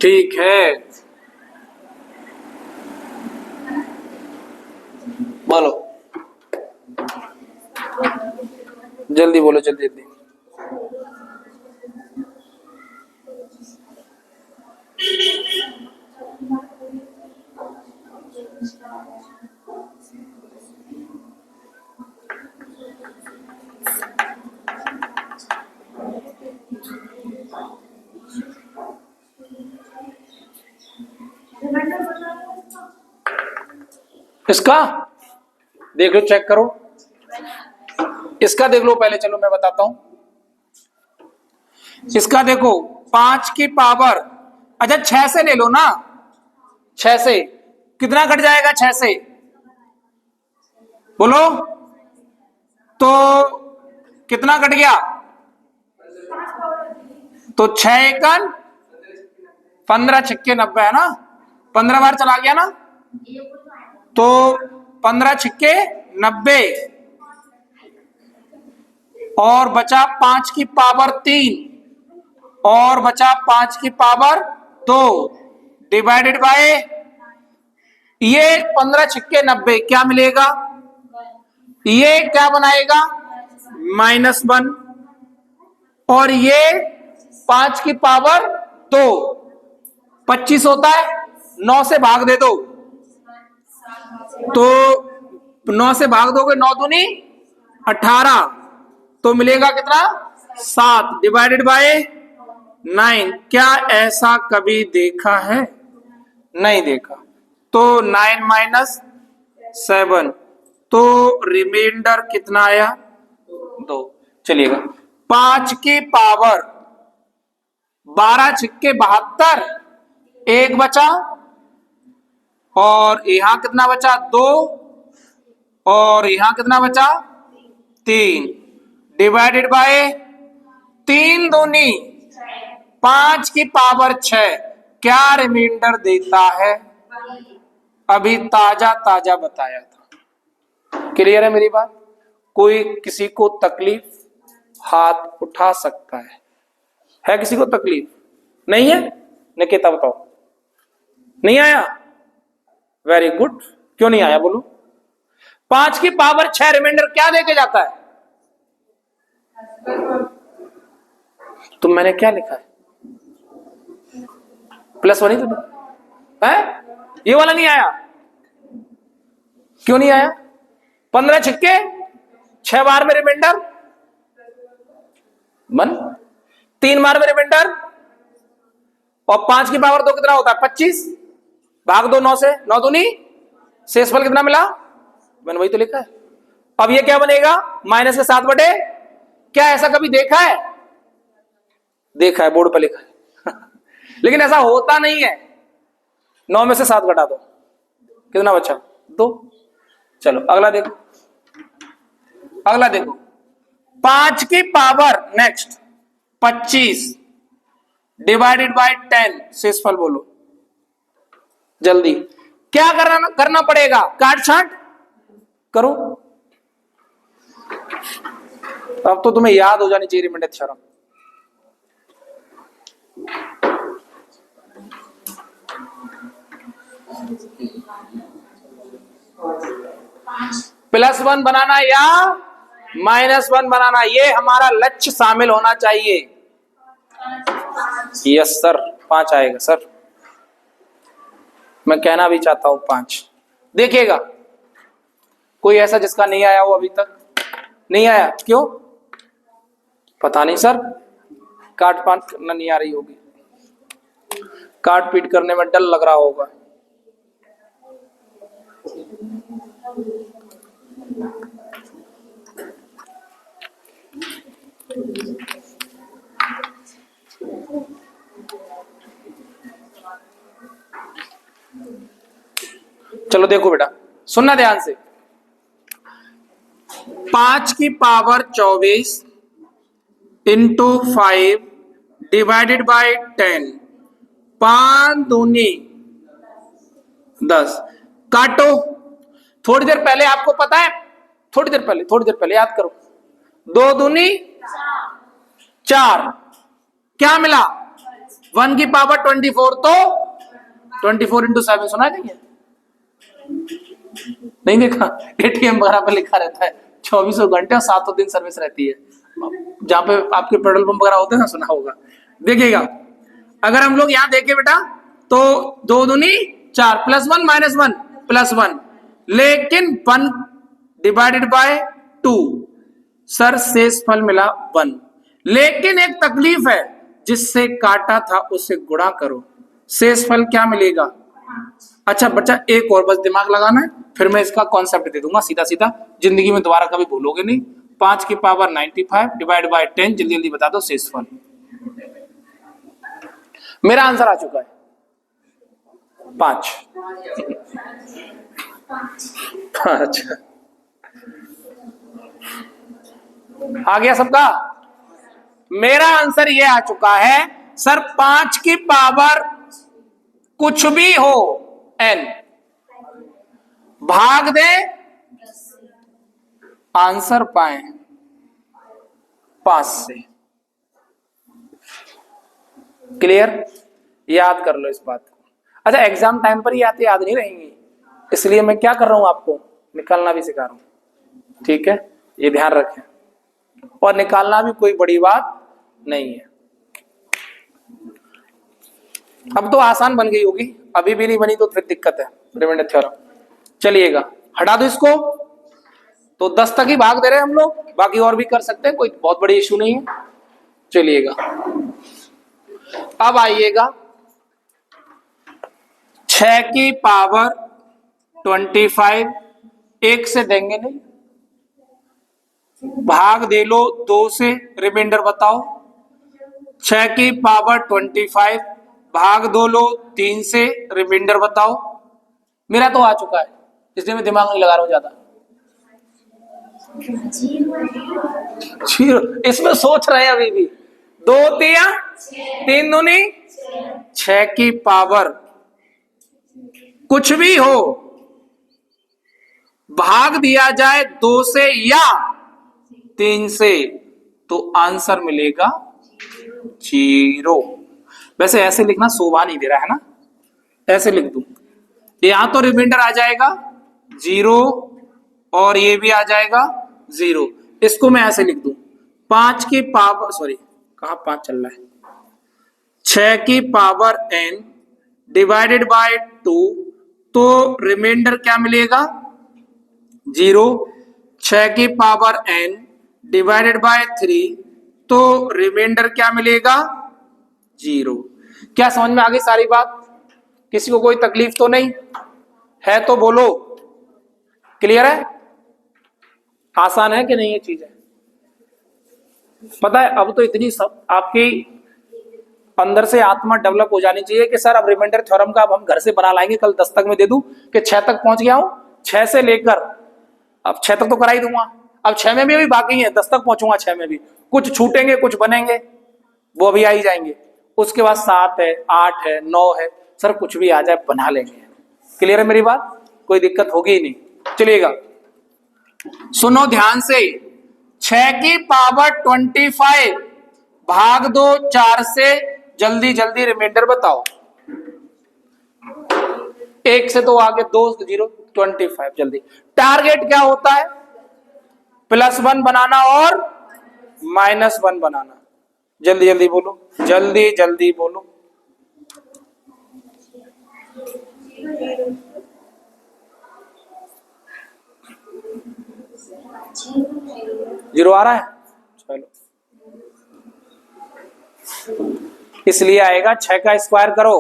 ठीक है, बोलो जल्दी, बोलो जल्दी जल्दी। इसका देख लो, चेक करो, इसका देख लो पहले, चलो मैं बताता हूं। इसका देखो 5 की पावर, अच्छा 6 से ले लो ना, 6 से कितना कट जाएगा? 6 से बोलो तो कितना कट गया? तो 6 एकन 15 छक्के 90 है ना, 15 बार चला गया ना, तो 15 छक्के 90 और बचा 5 की पावर 3 और बचा 5 की पावर 2 डिवाइडेड बाय ये 15 छक्के 90 क्या मिलेगा? ये क्या बनाएगा? -1 और ये 5 की पावर 2 25 होता है, 9 से भाग दे दो, तो 9 से भाग दोगे 9 दूनी 18, तो मिलेगा कितना? 7 डिवाइडेड बाय 9। क्या ऐसा कभी देखा है? नहीं देखा। तो 9 - 7, तो रिमाइंडर कितना आया? 2। चलिएगा, 5 की पावर 12 छक्के 72, 1 बचा और यहां कितना बचा? 2 और यहां कितना बचा? 3 डिवाइडेड बाय 3 दूनी 5 की पावर 6 क्या रिमाइंडर देता है? अभी ताजा ताजा बताया था। क्लियर है मेरी बात? कोई किसी को तकलीफ? हाथ उठा सकता है किसी को तकलीफ? नहीं है? निकिता बताओ। नहीं आया? Very good. क्यों नहीं आया बोलो? 5 की पावर 6 रिमाइंडर क्या देके जाता है? तो मैंने क्या लिखा है? +1 ही तो है। ये वाला नहीं आया। क्यों नहीं आया? 15 छिक्के 6 बार में रिमाइंडर 1, 3 बार में रिमाइंडर, और 5 की पावर 2 कितना होता है? 25 भाग 2 9 से, 9 दूनी, शेषफल कितना मिला? मैंने वही तो लिखा है। अब ये क्या बनेगा? -7 बटे, क्या ऐसा कभी देखा है? देखा है, बोर्ड पर लिखा है लेकिन ऐसा होता नहीं है। 9 में से 7 घटा दो, कितना बचा? 2। चलो अगला देखो, अगला देखो। 5 की पावर नेक्स्ट 25 डिवाइडेड बाय 10, शेषफल बोलो जल्दी। क्या करना पड़ेगा? काट छांट करो। अब तो तुम्हें याद हो जानी चाहिए रिमाइंडर थ्योरम। +1 बनाना या -1 बनाना, ये हमारा लक्ष्य शामिल होना चाहिए। यस सर, 5 आएगा सर। मैं कहना भी चाहता हूं 5। देखिएगा, कोई ऐसा जिसका नहीं आया हो अभी तक? नहीं आया? क्यों? पता नहीं सर, काट पाट करना नहीं आ रही होगी, काट पीट करने में डर लग रहा होगा। चलो देखो बेटा, सुनना ध्यान से। 5 की पावर 24 इंटू 5 डिवाइडेड बाय 10, 5 दूनी 10। काटो। थोड़ी देर पहले आपको पता है, थोड़ी देर पहले याद करो, 2 दूनी 4, क्या मिला? 1 की पावर 24, तो 24 इंटू 7 सुना है? नहीं देखा? एटीएम वगैरह पर लिखा रहता है 24 घंटे और 7 दिन सर्विस रहती है, जहां पे आपके पेट्रोल पंप वगैरह होते हैं ना, सुना होगा। देखिएगा, अगर हम लोग यहां देखें बेटा, तो 2 दूनी 4, +1 -1 +1, लेकिन 1 डिवाइडेड बाय 2, सर शेषफल मिला 1। लेकिन एक तकलीफ है, जिससे काटा था उससे गुणा करो, शेषफल क्या मिलेगा? अच्छा बच्चा, एक और बस दिमाग लगाना है, फिर मैं इसका कॉन्सेप्ट दे दूंगा सीधा सीधा, जिंदगी में दोबारा कभी भूलोगे नहीं। 5 की पावर 95 डिवाइड बाय 10, जल्दी जल्दी बता दो शेषफल। मेरा आंसर आ चुका है 5। अच्छा, आ गया सबका? मेरा आंसर ये आ चुका है सर, 5 की पावर कुछ भी हो n, भाग दे, आंसर पाए 5 से। क्लियर? याद कर लो इस बात को। अच्छा, एग्जाम टाइम पर ही आते याद नहीं रहेंगी, इसलिए मैं क्या कर रहा हूं, आपको निकालना भी सिखा रहा हूं। ठीक है, ये ध्यान रखें। और निकालना भी कोई बड़ी बात नहीं है। अब तो आसान बन गई होगी, अभी भी नहीं बनी तो फिर दिक्कत है। रिमाइंडर थ्योरम, चलिएगा हटा दो इसको। तो 10 तक ही भाग दे रहे हैं हम लोग, बाकी और भी कर सकते हैं, कोई बहुत बड़ी इश्यू नहीं है। चलिएगा, अब आइएगा 6 की पावर 25, 1 से देंगे नहीं, भाग दे लो 2 से, रिमाइंडर बताओ। 6 की पावर 25 भाग 2 लो 3 से, रिमाइंडर बताओ। मेरा तो आ चुका है, इसलिए मैं दिमाग नहीं लगा रहा हूं ज्यादा। इसमें सोच रहे हैं अभी भी, दो तिया तीन दूनी 6 की पावर कुछ भी हो भाग दिया जाए 2 से या 3 से तो आंसर मिलेगा 0। वैसे ऐसे लिखना शोभा नहीं दे रहा है ना, ऐसे लिख दूं, यहां तो रिमाइंडर आ जाएगा 0 और ये भी आ जाएगा 0। इसको मैं ऐसे लिख दूं 5 की पावर, सॉरी कहां 5 चल रहा है, 6 की पावर n डिवाइडेड बाय 2, तो रिमाइंडर क्या मिलेगा 0। 6 की पावर n डिवाइडेड बाय 3, तो रिमाइंडर क्या मिलेगा 0। क्या समझ में आ गई सारी बात? किसी को कोई तकलीफ तो नहीं है? तो बोलो, क्लियर है? आसान है कि नहीं ये चीज है? पता है अब तो इतनी सब आपकी अंदर से आत्मा डेवलप हो जानी चाहिए कि सर अब रिमाइंडर थ्योरम का अब हम घर से बना लाएंगे, कल 10 तक में दे दूं कि 6 तक पहुंच गया हूं, 6 से लेकर अब 6 तक तो करा ही दूंगा, अब 6 में भी अभी बाकी है, 10 तक पहुंचूंगा, 6 में भी कुछ छूटेंगे कुछ बनेंगे, वो अभी आ ही जाएंगे। उसके बाद 7 है, 8 है, 9 है, सर कुछ भी आ जाए बना लेंगे। क्लियर है मेरी बात? कोई दिक्कत होगी ही नहीं। चलिएगा सुनो ध्यान से, 6 की पावर 25 भाग दो 4 से, जल्दी जल्दी रिमाइंडर बताओ। 1 से तो आगे 2 0 25, जल्दी। टारगेट क्या होता है? +1 बनाना और -1 बनाना। जल्दी जल्दी बोलो, जल्दी जल्दी बोलो। 0 आ रहा है? चलो इसलिए आएगा 6 का स्क्वायर करो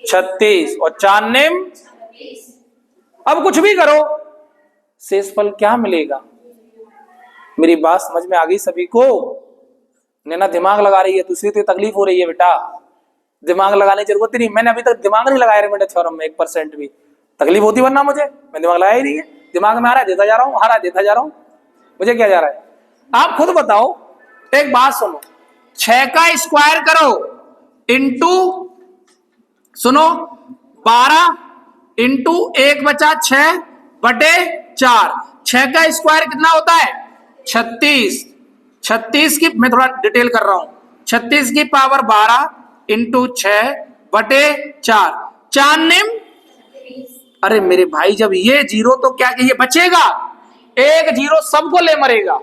36 और 4 निम, अब कुछ भी करो शेषफल क्या मिलेगा? मेरी बात समझ में आ गई सभी को? नैना दिमाग लगा रही है, दूसरी तो तकलीफ हो रही है बेटा, दिमाग लगाने की जरूरत ही नहीं। मैंने अभी तक दिमाग नहीं लगाया रिमाइंडर थ्योरम में 1% भी। तकलीफ होती वरना मुझे, मैं दिमाग लगाया ही नहीं है। दिमाग में आ रहा है देता जा रहा हूं, आ रहा है देता जा रहा हूं, मुझे क्या जा रहा है? आप खुद बताओ, एक बात सुनो, 6 का स्क्वायर करो इंटू, सुनो 12 इंटू 1 बचा 6 बटे 4, 6 का स्क्वायर कितना होता है 36। 36 की, मैं थोड़ा डिटेल कर रहा हूं, 36 की पावर 12 इंटू 6 बटे 4, 4 निम। अरे मेरे भाई जब ये 0 तो क्या ये बचेगा, एक 0 सबको ले मरेगा,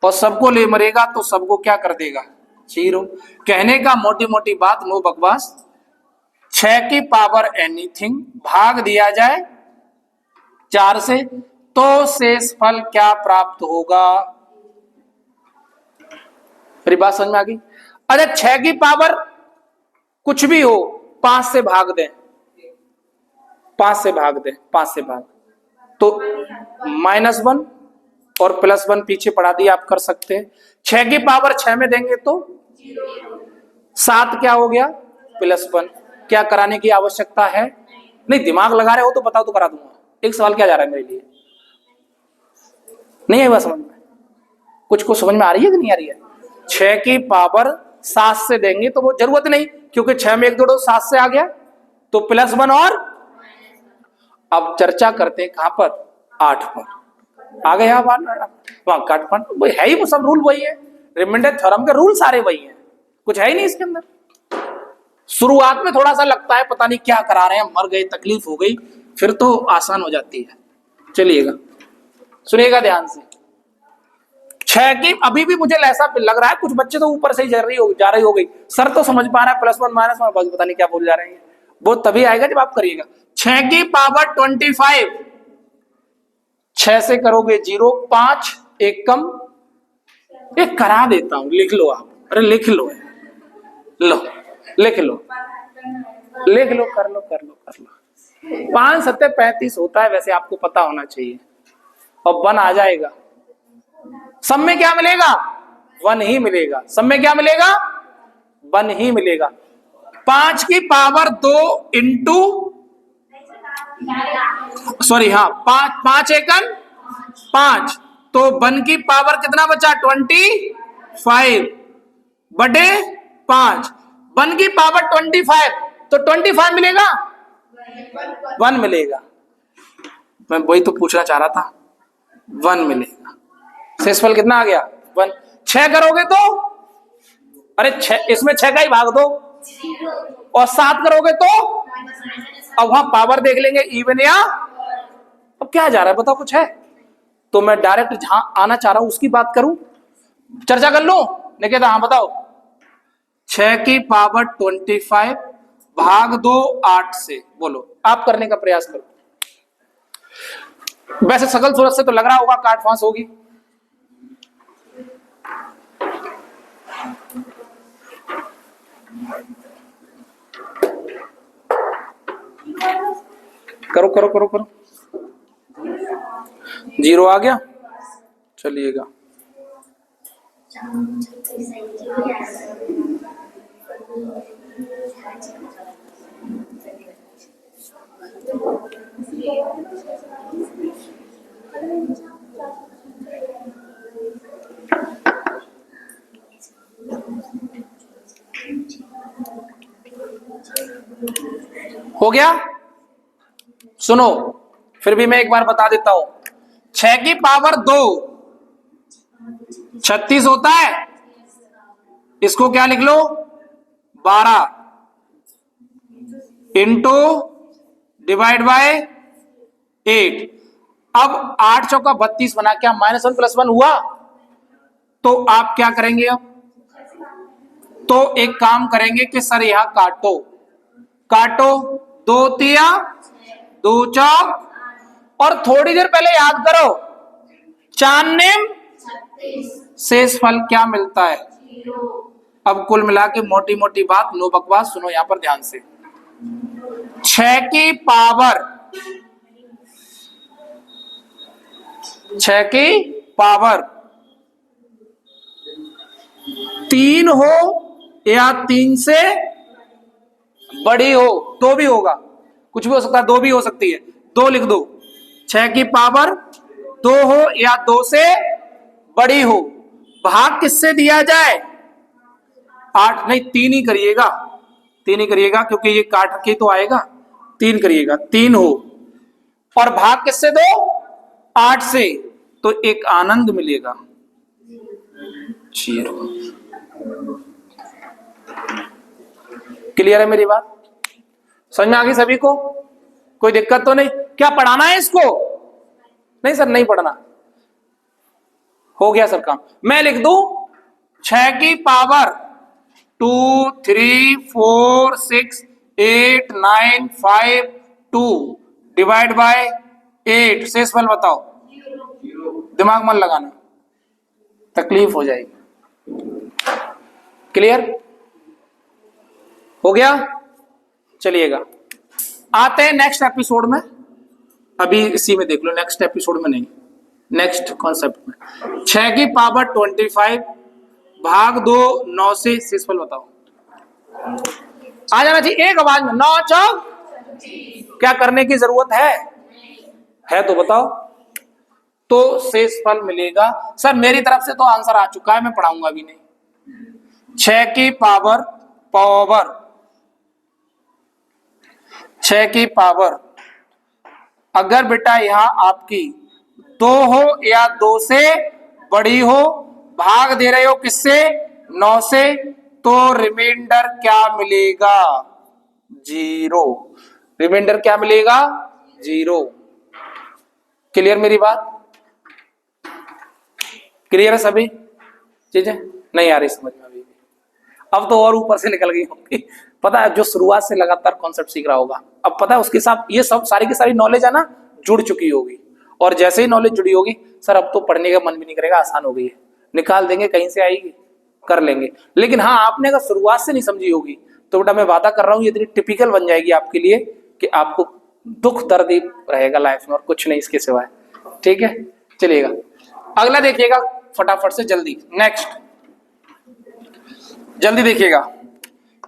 और सबको ले मरेगा तो सबको क्या कर देगा 0। कहने का मोटी मोटी बात, नो बकवास, 6 की पावर एनीथिंग भाग दिया जाए 4 से, तो शेषफल क्या प्राप्त होगा? मेरी बात समझ में आ गई? अरे 6 की पावर कुछ भी हो 5 से भाग दें, 5 से भाग दें, 5 से भाग, तो -1 और +1 पीछे पढ़ा दिया, आप कर सकते हैं। 6 की पावर 6 में देंगे तो 7 क्या हो गया +1। क्या कराने की आवश्यकता है? नहीं, दिमाग लगा रहे हो तो बताओ तो करा दूंगा। एक सवाल क्या जा रहा है मेरे लिए? नहीं है बात समझ में? कुछ समझ में आ रही है कि नहीं आ रही है? 6 की पावर 7 से देंगे तो वो जरूरत नहीं, क्योंकि 6 में 1 जोड़ो 7 से आ गया, तो +1 और अब चर्चा करते हैं कहां पर? 8 पर। आ गए आप वहां काटपन है ही, वो सब रूल वही है, रिमाइंडर थ्योरम के रूल सारे वही हैं, कुछ है ही नहीं इसके अंदर। शुरुआत में थोड़ा सा लगता है पता नहीं क्या करा रहे हैं, मर गए, तकलीफ हो गई, फिर तो आसान हो जाती है। चलिएगा सुनिएगा ध्यान से, 6 की अभी भी मुझे ऐसा लग रहा है कुछ बच्चे तो ऊपर से ही जा रही हो गई, सर तो समझ पा रहा है +1 -1 पता नहीं क्या बोल जा रहे हैं, वो तभी आएगा जब आप करिएगा। 6 की पावर 25, 6 से करोगे 0, 5 एक कम, एक करा देता हूं, लिख लो आप, अरे लिख लो, लो लिख लो, लिख लो, कर लो कर लो कर लो। 5 7 35 होता है, वैसे आपको पता होना चाहिए, और 1 आ जाएगा। सब में क्या मिलेगा? 1 ही मिलेगा। सब में क्या मिलेगा? 1 ही मिलेगा। 5 की पावर 2 इंटू, सॉरी हाँ, 5 एकन 5, तो 1 की पावर कितना बचा 25, 5 बटे 5, 1 की पावर 25, तो 25 मिलेगा, 1 मिलेगा। मैं वही तो पूछना चाह रहा था, 1 मिलेगा। शेषफल कितना आ गया? 1। 6 करोगे तो, अरे 6 इसमें 6 का ही भाग दो, और 7 करोगे तो, अब वहां पावर देख लेंगे इवन या, अब क्या जा रहा है बताओ, कुछ है? तो मैं डायरेक्ट जहां आना चाह रहा हूं उसकी बात करूं, चर्चा कर लूं। नहीं हाँ बताओ, 6 की पावर 25 भाग दो 8 से, बोलो आप करने का प्रयास करो। वैसे सकल सूरत से तो लग रहा होगा काट फांस होगी। करो करो करो करो, 0 आ गया, चलिएगा। हो गया? सुनो, फिर भी मैं एक बार बता देता हूं। 6 की पावर 2 36 होता है, इसको क्या लिख लो, 12 इंटू डिवाइड बाय 8। अब 8 चौका 32 बना, क्या -1 + 1 हुआ? तो आप क्या करेंगे अब? तो एक काम करेंगे कि सर यहां काटो, काटो, 2 तिया 2 चौक, और थोड़ी देर पहले याद करो, 4 नेम शेषफल क्या मिलता है? अब कुल मिला के मोटी मोटी बात, नो बकवास, सुनो यहां पर ध्यान से। 6 की पावर 3 हो या 3 से बड़ी हो, 2 भी होगा, कुछ भी हो सकता है, 2 भी हो सकती है, 2 लिख दो। 6 की पावर 2 हो या 2 से बड़ी हो, भाग किससे दिया जाए? 8 नहीं, 3 ही करिएगा, 3 ही करिएगा, क्योंकि ये काट के तो आएगा, 3 करिएगा, 3 हो, और भाग किससे दो? 8 से, तो एक आनंद मिलेगा 0। क्लियर है मेरी बात? समझ में आ गई सभी को? कोई दिक्कत तो नहीं? क्या पढ़ाना है इसको? नहीं सर नहीं पढ़ना, हो गया सर काम। मैं लिख दूं 6 की पावर 2 3 4 6 8 9 5 2 डिवाइड बाय 8, शेषफल बताओ। दिमाग मत लगाना, तकलीफ हो जाएगी। क्लियर हो गया? चलिएगा, आते हैं नेक्स्ट एपिसोड में, अभी इसी में देख लो, नेक्स्ट एपिसोड में नहीं, नेक्स्ट कॉन्सेप्ट में। 6 की पावर 25 भाग दो 9 से, शेषफल बताओ। आ जाना चाहिए एक आवाज में, 9 चौक, क्या करने की जरूरत है तो बताओ। तो शेषफल मिलेगा। सर मेरी तरफ से तो आंसर आ चुका है, मैं पढ़ाऊंगा भी नहीं। 6 की पावर 6 की पावर, अगर बेटा यहां आपकी 2 हो या 2 से बड़ी हो, भाग दे रहे हो किससे? 9 से, तो रिमाइंडर क्या मिलेगा? 0। रिमाइंडर क्या मिलेगा? 0। क्लियर मेरी बात? क्लियर है सभी चीजें? नहीं आ रही समझ में अभी? अब तो और ऊपर से निकल गई होगी। पता है जो शुरुआत से लगातार कॉन्सेप्ट सीख रहा होगा, अब पता है उसके साथ ये सब सारी की सारी नॉलेज है ना, जुड़ चुकी होगी, और जैसे ही नॉलेज जुड़ी होगी, सर अब तो पढ़ने का मन भी नहीं करेगा, आसान हो गई है, निकाल देंगे, कहीं से आएगी कर लेंगे। लेकिन हाँ, आपने अगर शुरुआत से नहीं समझी होगी तो बेटा मैं वादा कर रहा हूँ ये इतनी टिपिकल बन जाएगी आपके लिए कि आपको दुख दर्द ही रहेगा लाइफ में, और कुछ नहीं इसके सिवाय। ठीक है, चलिएगा अगला देखिएगा फटाफट से, जल्दी नेक्स्ट, जल्दी देखिएगा।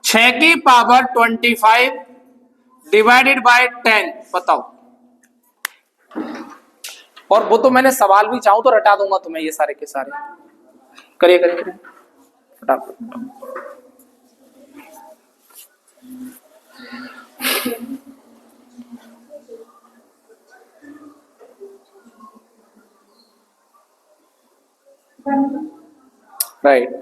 6 की पावर 25 डिवाइडेड बाय 10 बताओ। और वो तो मैंने सवाल भी चाहूं तो रटा दूंगा तुम्हें, ये सारे के सारे करिए करिए करिए। फटाफट। राइट,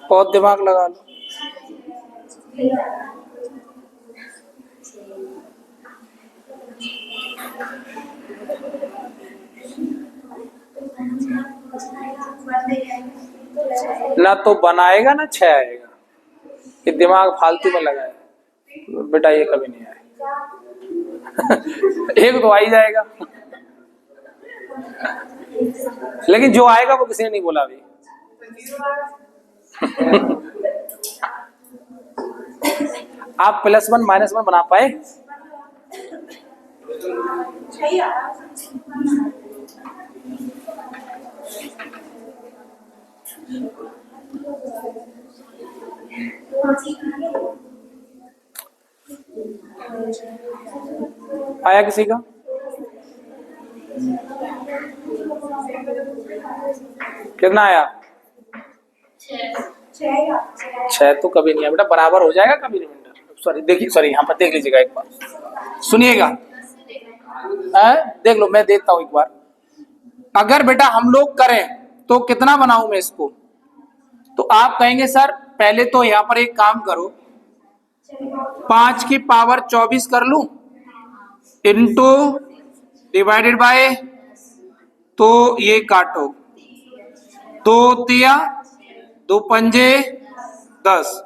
बहुत दिमाग लगा लो। ना तो बनाएगा ना 6 आएगा, ये दिमाग फालतू में लगाए बेटा, ये कभी नहीं आएगा। एक तो आ ही जाएगा, लेकिन जो आएगा वो किसी ने नहीं बोला अभी। आप +1 -1 बना पाए? आया किसी का? कितना आया? 6 तो कभी नहीं है बेटा, बराबर हो जाएगा कभी रिमाइंडर। सॉरी देखिए, सॉरी यहाँ पर देख लीजिएगा एक बार, सुनिएगा, देख लो, मैं देता हूं एक बार। अगर बेटा हम लोग करें तो कितना बनाऊं मैं इसको, तो आप कहेंगे सर पहले तो यहां पर एक काम करो, 5 की पावर 24 कर लूं इनटू डिवाइडेड बाय, तो ये काटो, 2 तिया 2 पंजे 10,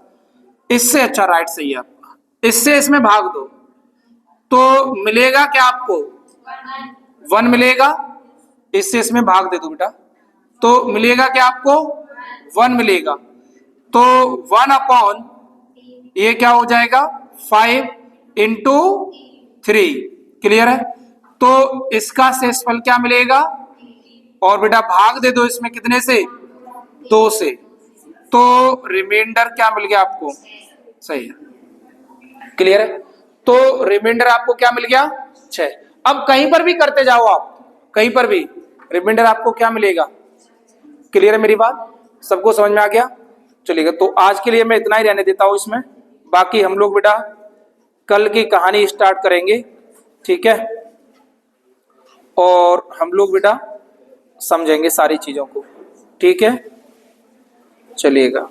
इससे अच्छा राइट सही है आपका, इससे इसमें भाग दो तो मिलेगा क्या आपको? 1 मिलेगा, इससे इसमें भाग दे दो बेटा तो मिलेगा क्या आपको? 1 मिलेगा, तो 1 अपॉन ये क्या हो जाएगा? 5 इंटू 3। क्लियर है? तो इसका शेषफल क्या मिलेगा? और बेटा भाग दे दो इसमें कितने से? 2 से, तो रिमाइंडर क्या मिल गया आपको? सही है, क्लियर है? तो रिमाइंडर आपको क्या मिल गया? 6। अब कहीं पर भी करते जाओ आप, कहीं पर भी रिमाइंडर आपको क्या मिलेगा? क्लियर है मेरी बात? सबको समझ में आ गया? चलिएगा, तो आज के लिए मैं इतना ही रहने देता हूं इसमें, बाकी हम लोग बेटा कल की कहानी स्टार्ट करेंगे, ठीक है? और हम लोग बेटा समझेंगे सारी चीजों को, ठीक है? चलिएगा।